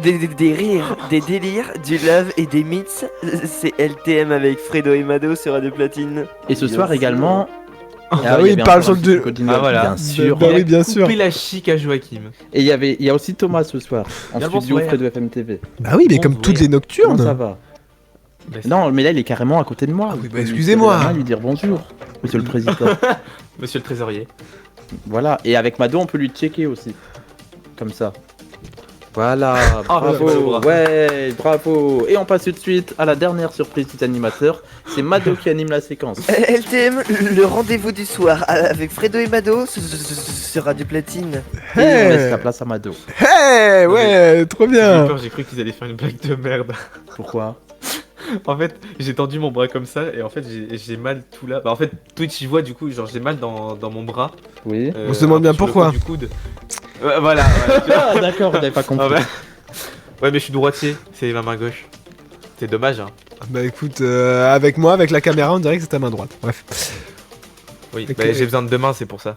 Des rires, des délires, du love et des mythes, c'est LTM avec Fredo et Mado sur Radio Platine. Et ce Bien soir sûr. également. Ah oui, oui, y il avait parle encore sur un le- petit coding Ah, voilà. bien sûr. Bah Il a oui, bien sûr. coupé la chic à Joachim. Et il y a aussi Thomas ce soir en Bien le studio bonsoir. Fredo FM TV. Bah oui, mais comme Bonjour. toutes les Comment nocturnes. ça va? Bah, c'est- Non, mais là il est carrément à côté de moi. Ah oui, bah, Je vais excusez-moi. lui tirer la main, lui dire bonjour, monsieur le président. Monsieur le trésorier. Voilà, et avec Mado on peut lui checker aussi. Comme ça. Voilà, bravo, bravo. ouais, bravo. Et on passe tout de suite à la dernière surprise des animateurs. C'est Mado qui anime la séquence. LTM, le rendez-vous du soir avec Fredo et Mado sur Radio Platine. Et on laisse la place à Mado. Hey, ouais, trop J'ai eu bien. peur, j'ai cru qu'ils allaient faire une blague de merde. Pourquoi? En fait, j'ai tendu mon bras comme ça et en fait, j'ai mal tout là. Bah, en fait, Twitch y voit du coup, genre j'ai mal dans mon bras. Oui. On se demande bien un peu sur le pourquoi. coin du coude. Voilà. tu vois. Ah, d'accord, on n'avait pas compris. Ah, ouais, mais je suis droitier, c'est ma main gauche. C'est dommage, hein. Bah écoute, avec moi, avec la caméra, on dirait que c'est ta main droite. Bref. Oui, Ok. bah, j'ai besoin de deux mains, c'est pour ça.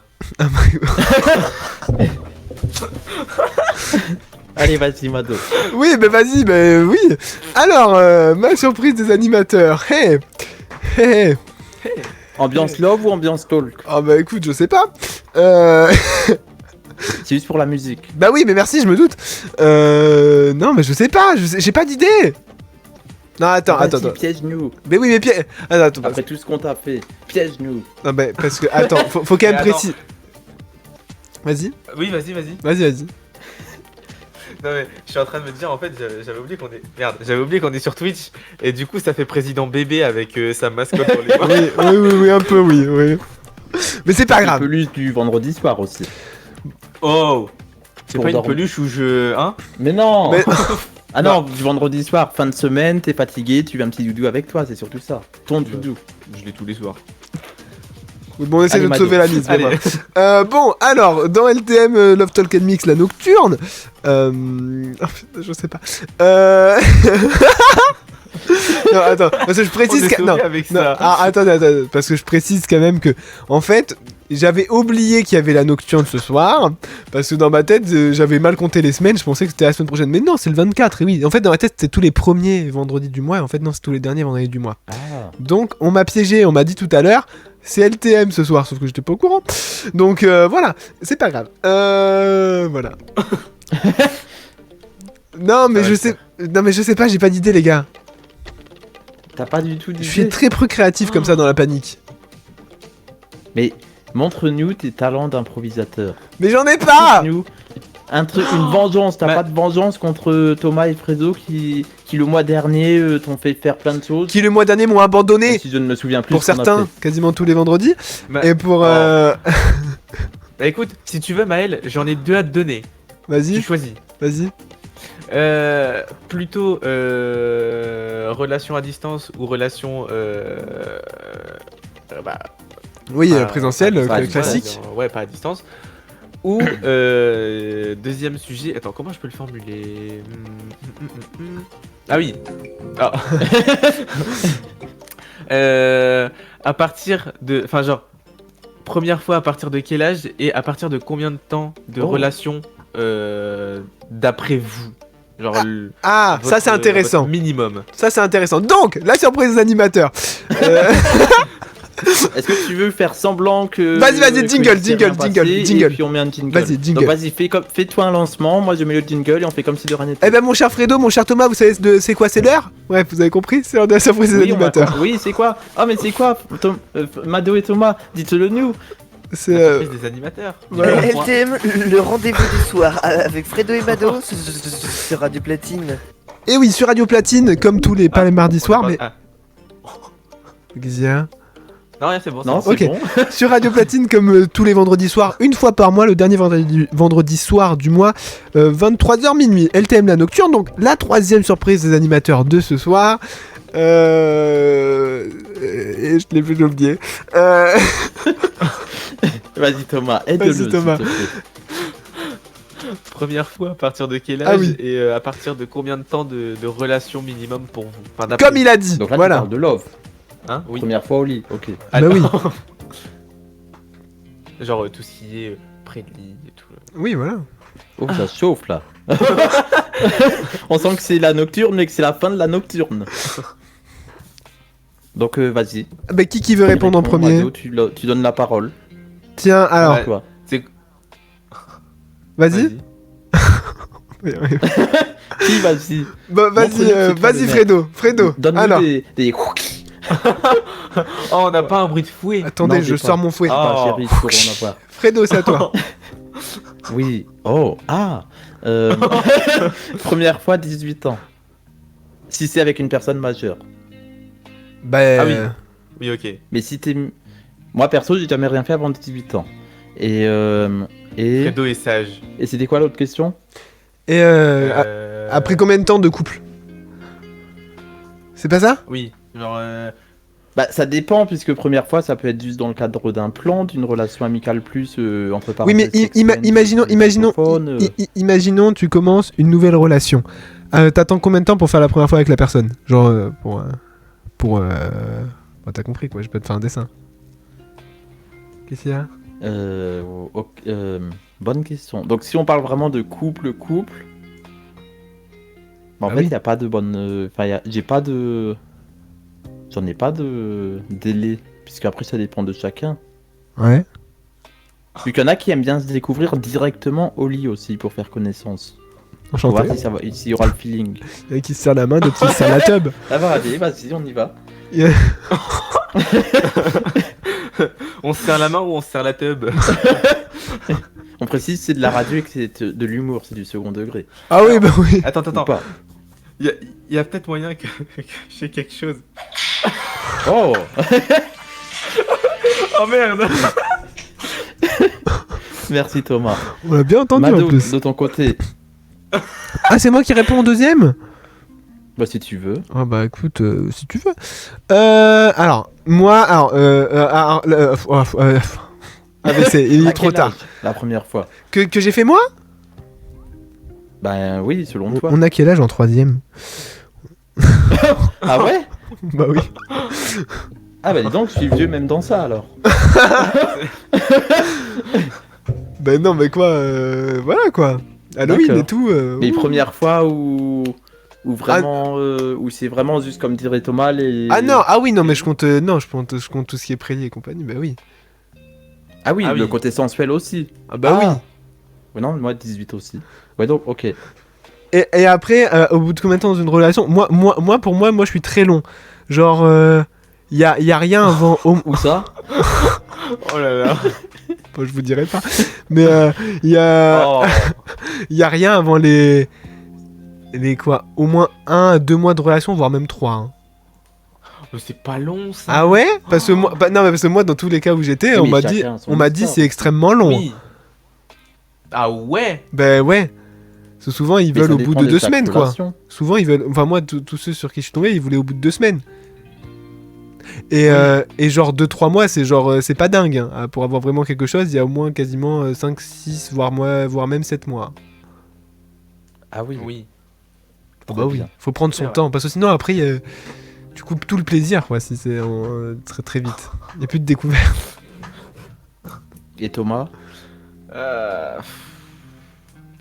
Allez, vas-y, Mado. Oui, bah vas-y, bah oui. Alors, ma surprise des animateurs. Hey, hey. Ambiance love ou ambiance talk? Oh bah écoute, je sais pas. C'est juste pour la musique. Bah oui, mais merci, je me doute. Non, mais je sais pas, j'ai pas d'idée. Non, attends, Vas-y, attends, attends. piège-nous. Mais oui, mais Pierre. Attends, Après tout ce qu'on t'a fait, piège-nous. non, mais parce que, attends, faut quand même Mais attends. préciser. Vas-y, Oui, vas-y, vas-y. vas-y. Non mais je suis en train de me dire en fait j'avais oublié qu'on est j'avais oublié qu'on est sur Twitch et du coup ça fait président bébé avec sa mascotte dans les mains. Oui, un peu, oui. Mais c'est pas Une grave. peluche du vendredi soir aussi. Oh, c'est Pour pas une dormir. peluche où je hein? Mais non Mais- Ah non, du vendredi soir, fin de semaine, t'es fatigué, tu veux un petit doudou avec toi, c'est surtout ça. Ton doudou. Je l'ai tous les soirs. Oui, bon, on essaie Allez, de te Mado. sauver la mise. mais Allez. voilà. Bon, alors, dans LTM Love Talk and Mix, la nocturne. Oh, putain, je sais pas. Non, attends, parce que je précise On est que. Non, sauvé avec non, ça. attends, parce que je précise quand même que, en fait, j'avais oublié qu'il y avait la nocturne ce soir, parce que dans ma tête, j'avais mal compté les semaines, je pensais que c'était la semaine prochaine. Mais non, c'est le 24, et oui. En fait, dans ma tête, c'était tous les premiers vendredis du mois, et en fait, non, c'est tous les derniers vendredis du mois. Ah. Donc, on m'a piégé, on m'a dit tout à l'heure, c'est LTM ce soir, sauf que j'étais pas au courant. Donc, voilà, c'est pas grave. Voilà. Non, mais Ça je va sais. Non, mais je sais pas, j'ai pas d'idée, les gars. T'as pas du tout Je d'idée. suis très peu créatif comme ça dans la panique. Mais montre-nous tes talents d'improvisateur. Mais j'en ai pas! Nous un truc, une vengeance. T'as Bah- pas de vengeance contre Thomas et Fredo qui le mois dernier t'ont fait faire plein de choses. Qui le mois dernier m'ont abandonné Même si je ne me souviens plus. pour ce qu'on a certains, fait. quasiment tous les vendredis. Bah, Et pour. Bah écoute, si tu veux Maël, j'en ai deux à te donner. Tu Vas-y, choisis. vas-y. Plutôt relation à distance ou relation bah, Oui, pas- présentiel, pas à distance, classique. ouais, pas à distance. Ou deuxième sujet, attends, comment je peux le formuler? Ah oui. Ah. À partir de, enfin genre, première fois à partir de quel âge et à partir de combien de temps de Oh. relation d'après vous? Genre Ah, ça c'est intéressant. votre minimum. Ça c'est intéressant. Donc, la surprise des animateurs. Est-ce que tu veux faire semblant que. Vas-y, vas-y, que jingle, il s'est jingle, rien passé, jingle, jingle. Et puis on met un jingle. Vas-y, jingle. Donc vas-y, fais-toi un lancement. Moi je mets le jingle et on fait comme si de rien n'était. Eh ben, mon cher Fredo, mon cher Thomas, vous savez c'est quoi, c'est l'heure? Bref, vous avez compris, c'est l'heure de la surprise des Oui, animateurs. oui, c'est quoi? Ah, mais c'est quoi? Mado et Thomas, dites-le nous. C'est. La surprise des animateurs. Voilà. LTM, le rendez-vous du soir avec Fredo et Mado sur Radio Platine. Et oui, sur Radio Platine, comme tous les, pas les mardis On soirs, est mais. pas- Qu'est-ce qu'il y a? Non, rien, c'est bon. Non, c'est c'est Ok. bon. Sur Radio Platine, comme tous les vendredis soirs, une fois par mois, le dernier vendredi soir du mois, 23h minuit. LTM la nocturne, donc la troisième surprise des animateurs de ce soir. Et je l'ai plus oublié. Vas-y, Thomas, aide-le. Vas-y, Thomas. s'il te plaît. Première fois, à partir de quel âge Ah oui. et à partir de combien de temps de relation minimum pour vous? Enfin, d'après Comme il a dit. Donc là, tu Voilà. parles de love. Hein? Oui. Première fois au lit, ok. Ah, Bah oui. non. Genre tout ce qui est près de lit et tout. Oui, voilà. Oh, ça chauffe là. On sent que c'est la nocturne, mais que c'est la fin de la nocturne. Donc vas-y. Bah, qui veut répondre en Réponds, premier? Mado, tu donnes la parole. Tiens, alors, Ouais. Toi. vas-y. Oui, oui. Qui, vas-y. Bah, vas-y, Montre-nous que c'est toi vas-y, le mec. Fredo. Fredo. Donne-nous Alors, des... Oh, on n'a pas un bruit de fouet. attendez, Non, je j'ai sors pas. mon fouet. Ah. Pas, chérie, pour en avoir. Fredo, c'est à toi. Oui. Oh, ah. Euh, Première fois, 18 ans. Si c'est avec une personne majeure. Bah. Ah oui. Oui, ok. Mais si t'es... Moi, perso, j'ai jamais rien fait avant 18 ans. Et... Fredo est sage. Et c'était quoi l'autre question? Et après combien de temps de couple? C'est pas ça? Oui, genre... Bah, ça dépend, puisque première fois, ça peut être juste dans le cadre d'un plan, d'une relation amicale plus entre Oui, mais imaginons, tu commences une nouvelle relation. T'attends combien de temps pour faire la première fois avec la personne? Genre, Bon, t'as compris quoi, je peux te faire un dessin. Qu'est-ce qu'il y a? Bonne question. Donc, si on parle vraiment de couple, bah, en fait, il n'y a pas de bonne. Enfin, j'ai pas de. J'en ai pas de délai, puisqu'après, ça dépend de chacun. Ouais. Vu qu'il y en a qui aiment bien se découvrir directement au lit aussi pour faire connaissance. Pour Enchanté. voir si ça va, s'il y aura le feeling. Il y en a qui se serrent la main, d'autres qui se serrent la tub. Ça va, allez, vas-y, on y va. Yeah. On se serre la main ou on se serre la tub? On précise, c'est de la radio et que c'est de l'humour, c'est du second degré. Ah oui, bah oui. Attends. Ou pas. Il y a peut-être moyen que j'ai quelque chose. Oh. Oh merde. Merci Thomas. On l'a bien entendu Mado, en plus. de ton côté. Ah, c'est moi qui réponds au deuxième? Bah si tu veux. Ah bah écoute, si tu veux. Alors, moi, AVC, il À est trop quel tard. âge, la première fois. Que j'ai fait moi? Ben oui, selon toi. On a quel âge en troisième? Ah ouais? Bah oui. Ah bah dis donc, je suis vieux même dans ça alors. Bah non, mais quoi, voilà quoi. Halloween D'accord. et tout. Les premières fois où vraiment où c'est vraiment juste comme dirait Thomas les. Ah non, ah oui, non, mais je compte, je compte tout ce qui est prélié et compagnie, bah oui. Ah oui, Ah le oui. côté sensuel aussi. Ah bah oui. Ouais, non, moi 18 aussi. Ouais donc ok. Et après, au bout de combien de temps dans une relation, moi, je suis très long. Genre, y a rien avant. Où ça? Oh là là. Bon, je vous dirai pas. Mais y a Oh. rien avant les quoi, au moins 1 à 2 mois de relation, voire même 3. Hein. Mais c'est pas long ça. Ah ouais? Parce que moi, non, mais parce que moi, dans tous les cas où j'étais, Oui, on mais m'a dit, chacun a son on m'a dit histoire. c'est extrêmement long. Oui. Ah ouais. Ben ouais. Parce que souvent ils Mais veulent ça au bout dépend de de 2 chaque semaines quoi. relation. Souvent ils veulent, enfin moi tous ceux sur qui je suis tombé ils voulaient au bout de 2 semaines. Et, et genre 2-3 mois c'est genre c'est pas dingue hein. Pour avoir vraiment quelque chose il y a au moins quasiment 5-6 voire même 7 mois. Ah oui. Oui. Bah oui, bien. faut prendre son C'est vrai. temps parce que sinon après tu coupes tout le plaisir quoi si c'est très très vite. Il y a plus de découverte. Et Thomas? Euh...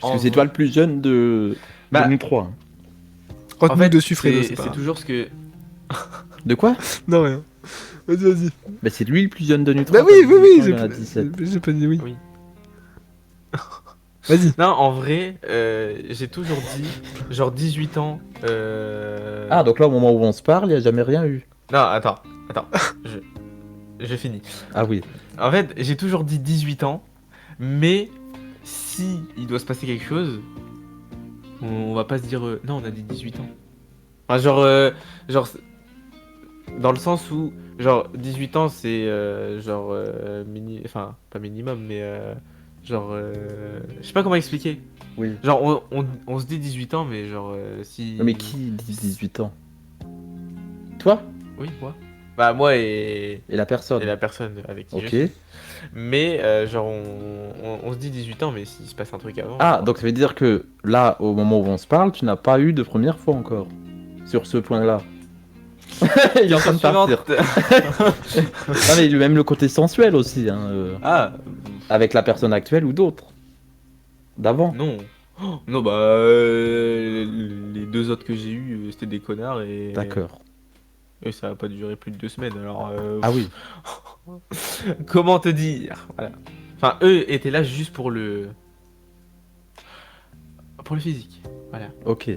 Parce que c'est toi le plus jeune de Bah, nous trois. Crotte-nous dessus Fredo, c'est pas c'est grave. toujours ce que. De quoi? Non rien. Vas-y. Bah c'est lui le plus jeune de nous trois. Bah oui, t'as oui, 18 ans, il en a 17. j'ai pas dit oui. Oui. Vas-y. Non, en vrai, j'ai toujours dit, genre 18 ans. Ah donc là au moment où on se parle, il n'y a jamais rien eu. Non, attends. Je finis. Ah oui. En fait, j'ai toujours dit 18 ans, mais si il doit se passer quelque chose, on va pas se dire non, on a dit 18 ans. Enfin, genre dans le sens où genre 18 ans c'est enfin pas minimum mais je sais pas comment expliquer. Oui. Genre on se dit 18 ans mais genre si Non, mais qui dit 18 ans? Toi? Oui, moi. Bah moi et Et la personne? la personne avec qui je Ok. suis. Mais genre on se dit 18 ans mais s'il se passe un truc avant. Ah, donc ça veut dire que là, au moment où on se parle, tu n'as pas eu de première fois encore. Sur ce point-là. Il est en train de partir. Non, mais même le côté sensuel aussi, hein, Ah avec la personne actuelle ou d'autres. D'avant. non. Oh, non bah les deux autres que j'ai eu c'était des connards et D'accord. et ça a pas duré plus de 2 semaines alors Ah oui. comment te dire voilà. Enfin eux étaient là juste pour le physique voilà. Ok.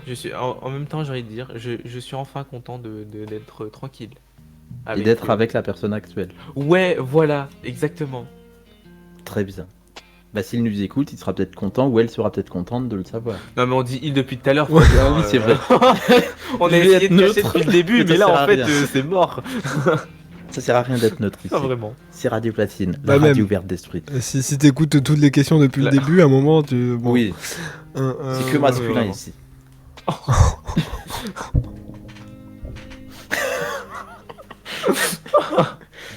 Je suis en même temps j'ai envie de dire je suis enfin content d'être tranquille Et d'être eux. avec la personne actuelle. Ouais voilà exactement. Très bien. Bah s'il nous écoute, il sera peut-être content ou elle sera peut-être contente de le savoir. Non, mais on dit il depuis tout à l'heure. Ah Fabien, oui, c'est vrai. On Je a vais essayé être de cacher neutre. depuis le début, Ça mais là, sert en à fait, rien. c'est mort. Ça sert à rien d'être neutre ici. Pas vraiment. C'est Radio Platine, Bah, la radio même. verte d'esprit. Si t'écoutes toutes les questions depuis Là. le début, à un moment, tu. Bon, Oui, c'est que masculin vraiment. ici.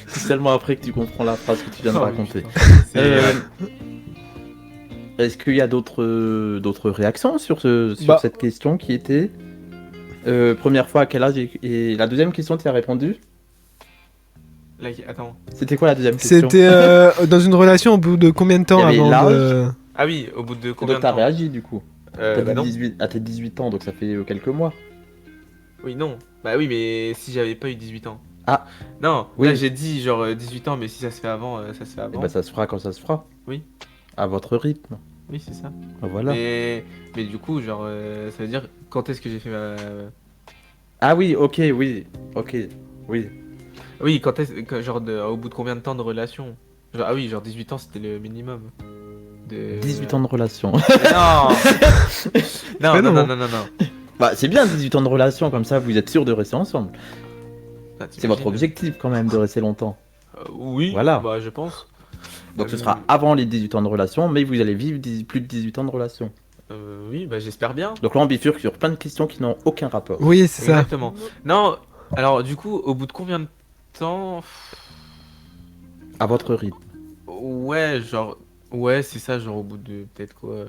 C'est seulement après que tu comprends la phrase que tu viens de Oh, raconter. putain. C'est- Est-ce qu'il y a d'autres réactions sur Bah. cette question qui était première fois à quel âge et la deuxième question tu as répondu? Attends. C'était quoi la deuxième question? C'était dans une relation au bout de combien de temps Il y avait avant de... Ah oui, au bout de Et combien donc de t'as temps réagi du coup. T'as bah dit non. 18, à tes 18 ans, donc ça fait quelques mois. Oui, non. Bah oui, mais si j'avais pas eu 18 ans. Ah. Non, Oui. là j'ai dit genre 18 ans, mais si ça se fait avant, ça se fait Et avant. bah ça se fera quand ça se fera. Oui. À votre rythme. Oui, c'est ça. Voilà. Mais du coup, genre, ça veut dire quand est-ce que j'ai fait ma. Ah oui, ok, oui. Ok, oui. Oui, genre, au bout de combien de temps de relation genre, ah oui, genre 18 ans c'était le minimum. 18 ans de relation. Non non, Mais non, non. non, non, non, non. Bah c'est bien 18 ans de relation, comme ça vous êtes sûr de rester ensemble. Ah, C'est votre t'imagines objectif quand même de rester longtemps. Oui, Voilà. bah je pense. Donc ce sera avant les 18 ans de relation, mais vous allez vivre plus de 18 ans de relation. Oui, bah j'espère bien. Donc là on bifurque sur plein de questions qui n'ont aucun rapport. Oui, c'est ça. Exactement. Non, alors du coup, au bout de combien de temps À votre rythme. Ouais, genre. Ouais, c'est ça, genre au bout de peut-être quoi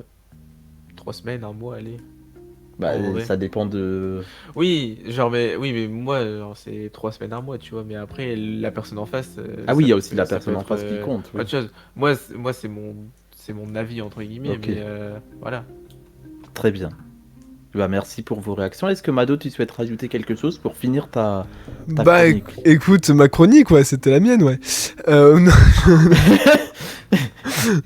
3 semaines, un mois, allez. Bah En vrai. ça dépend de... Oui, genre, mais moi, genre, c'est 3 semaines, un mois, tu vois. Mais après, la personne en face. Ah oui, il y a ça aussi peut- la ça personne peut en face être, qui compte. oui. autre chose. Moi, c'est mon avis, entre guillemets, Ok. mais voilà. Très bien. Bah merci pour vos réactions. Est-ce que Mado, tu souhaites rajouter quelque chose pour finir ta Bah chronique? écoute, ma chronique, ouais, c'était la mienne, ouais. Non,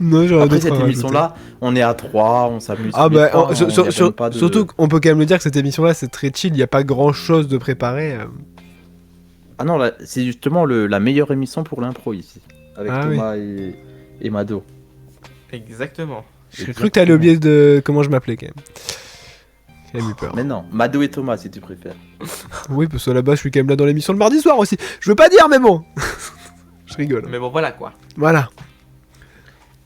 non, j'aurais Après d'autres cette à rajouter. émission-là, on est à 3, on s'amuse. Ah tous les bah, trois, on y répond pas de- surtout qu'on peut quand même le dire que cette émission-là, c'est très chill, il n'y a pas grand-chose de préparé. Ah non, là, c'est justement la meilleure émission pour l'impro ici. Avec Ah Thomas et Mado. Exactement. J'ai cru que t'allais oublier de comment je m'appelais, quand même. J'ai eu peur. Mais non, Mado et Thomas si tu préfères. Oui, parce que là-bas, je suis quand même là dans l'émission le mardi soir aussi. Je veux pas dire, mais bon. Je rigole. Mais bon, voilà quoi. Voilà.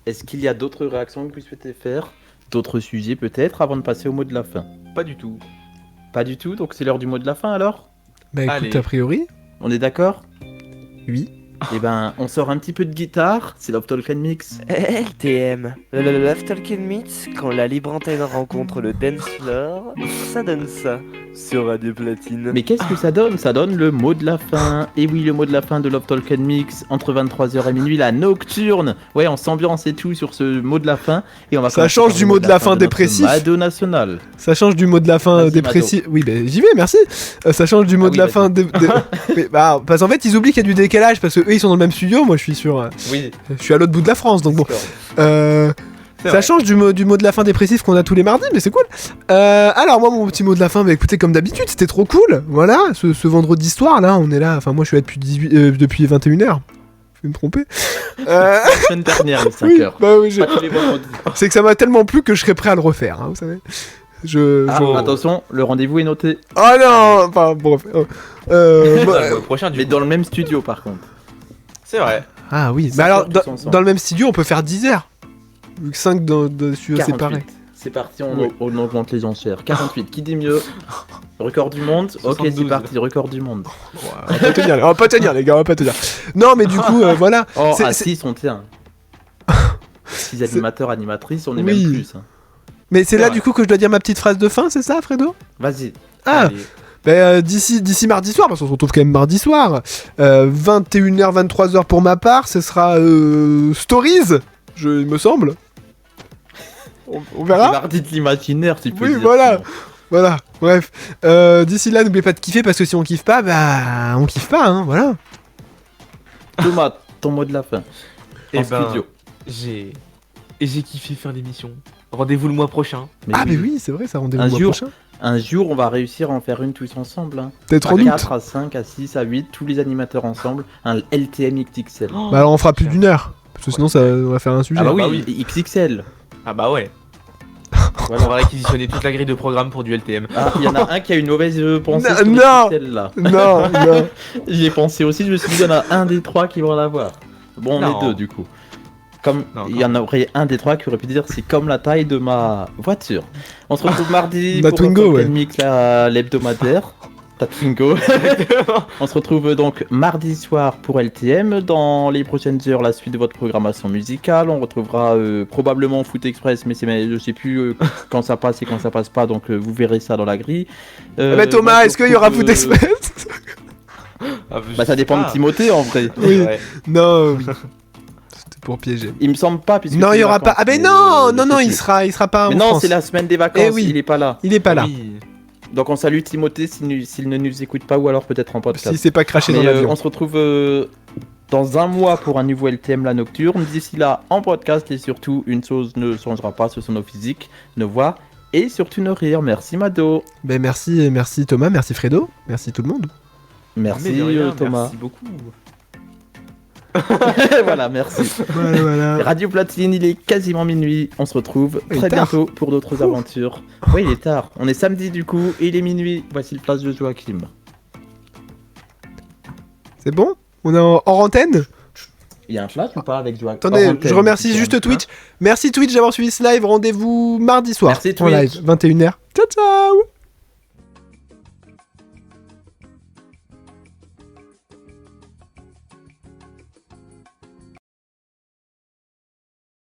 Est-ce qu'il y a d'autres réactions que vous souhaitez faire? D'autres sujets peut-être avant de passer au mot de la fin? Pas du tout. Pas du tout, donc c'est l'heure du mot de la fin alors? Bah écoute, Allez. a priori, On est d'accord? oui. Eh ben, on sort un petit peu de guitare, c'est Love Talk and Mix. LTM, le Love Talk and Meets, quand la libre antenne rencontre le dance floor, ça donne ça sur Radio Platine. Mais qu'est-ce que ça donne? Ça donne le mot de la fin. Et oui, le mot de la fin de Love Talk and Mix, entre 23h et minuit, la nocturne. Ouais, on s'ambiance et tout sur ce mot de la fin. Et on va Ça commencer change par du le mot de la fin notre dépressif. Mado national. Ça change du mot de la fin Vas-y, dépressif. Oui, bah j'y vais, merci. Ça change du mot Ah de oui, la vas-y. fin. Mais, bah, parce qu'en fait, ils oublient qu'il y a du décalage parce que eux ils sont dans le même studio. Moi, je suis sur. Oui. Je suis à l'autre bout de la France, donc bon. C'est Ça vrai. change du mot de la fin dépressif qu'on a tous les mardis, mais c'est cool. Alors moi, mon petit mot de la fin, bah écoutez, comme d'habitude, c'était trop cool. Voilà, ce vendredi soir là, on est là. Enfin, moi, je suis là depuis 21h. Je vais me tromper. La semaine dernière, les 5 Oui, heures. bah oui, Pas tous les vendredis. c'est que ça m'a tellement plu que je serais prêt à le refaire, hein, vous savez. Ah, je- attention, le rendez-vous est noté. Oh non, enfin bref. Le mois prochain, du Mais coup. dans le même studio par contre. C'est vrai. Ah oui, mais 5 alors heures tous ensemble. dans le même studio, on peut faire 10 heures. Vu que 5 dans de studios 48. séparés. C'est parti, Oui. on augmente les enchères. 48, qui dit mieux? Record du monde? Ok, c'est 72. parti, record du monde. On va pas tenir, on va pas tenir, les gars, on va pas tenir. Non, mais du coup, voilà. Oh, C'est- à c'est- 6, on tient. 6 animateurs, animatrices, on est Oui. même plus. hein. Mais c'est là Ouais. du coup que je dois dire ma petite phrase de fin, c'est ça, Fredo? Vas-y. Ah, Allez. d'ici mardi soir, parce qu'on se retrouve quand même mardi soir. 21h, 23h pour ma part, ce sera Stories, il me semble. On C'est verra. mardi de l'imaginaire, tu peux Oui, dire. voilà. Voilà, bref. D'ici là, n'oubliez pas de kiffer, parce que si on kiffe pas, bah on kiffe pas, hein, voilà. Thomas, ton mot de la fin. Eh En ben, studio. j'ai kiffé faire l'émission. Rendez-vous le mois prochain. Ah, mais oui, c'est vrai, ça rendez-vous Un le mois jour. prochain. Un jour, on va réussir à en faire une tous ensemble. Hein. Peut-être À en août. 4, à 5, à 6, à 8, tous les animateurs ensemble. Un LTM XXL. Bah alors on fera plus d'une heure. Parce que sinon, ça on va faire un sujet. Ah bah oui, XXL. Ah bah ouais. Voilà. On va réquisitionner toute la grille de programme pour du LTM. Ah, il y en a un qui a une mauvaise pensée Non, sur les non. XXL, là. Non, non. J'y ai pensé aussi, je me suis dit, il y en a un des trois qui vont l'avoir. Bon, on Non. est deux du coup. Comme Non, il y en aurait un des trois qui aurait pu dire c'est comme la taille de ma voiture. On se retrouve mardi Ma pour Twingo, un ouais. mix l'hebdomadaire. Ta Twingo. On se retrouve donc mardi soir pour LTM. Dans les prochaines heures, la suite de votre programmation musicale. On retrouvera probablement Foot Express, mais je sais plus quand ça passe et quand ça passe pas, donc vous verrez ça dans la grille. Mais Thomas, moi, je est-ce qu'il y aura retrouve, Foot Express Bah ça dépend de Timothée en vrai. Oui. Ouais. Non. C'était pour piéger. Il me semble pas puisque Non, c'est il y les aura pas. vacances, Ah, mais mais, non, je non, sais non, plus. il sera pas Mais en non, France. c'est la semaine des vacances, Eh oui. il est pas là. Il est pas là. Oui. Donc on salue Timothée s'il ne nous écoute pas ou alors peut-être en podcast. S'il s'est pas craché dans Mais, l'avion. on se retrouve dans un mois pour un nouveau LTM La Nocturne. D'ici là, en podcast et surtout, une chose ne changera pas, ce sont nos physiques, nos voix et surtout nos rires. Merci Mado. Ben merci Thomas, merci Fredo, merci tout le monde. Merci Mais de rien, Thomas. Merci beaucoup. Voilà, merci. Voilà. Radio Platine, il est quasiment minuit. On se retrouve Il est très tard. bientôt pour d'autres aventures. Oui, il est tard. On est samedi du coup et il est minuit. Voici le place de Joachim. C'est bon? On est en antenne? Il y a un flash ou pas avec Joachim? Attendez, Hors antenne, je remercie c'est juste un Twitch. Merci Twitch d'avoir suivi ce live. Rendez-vous mardi soir Merci, en Twitch. live, 21h. Ciao ciao.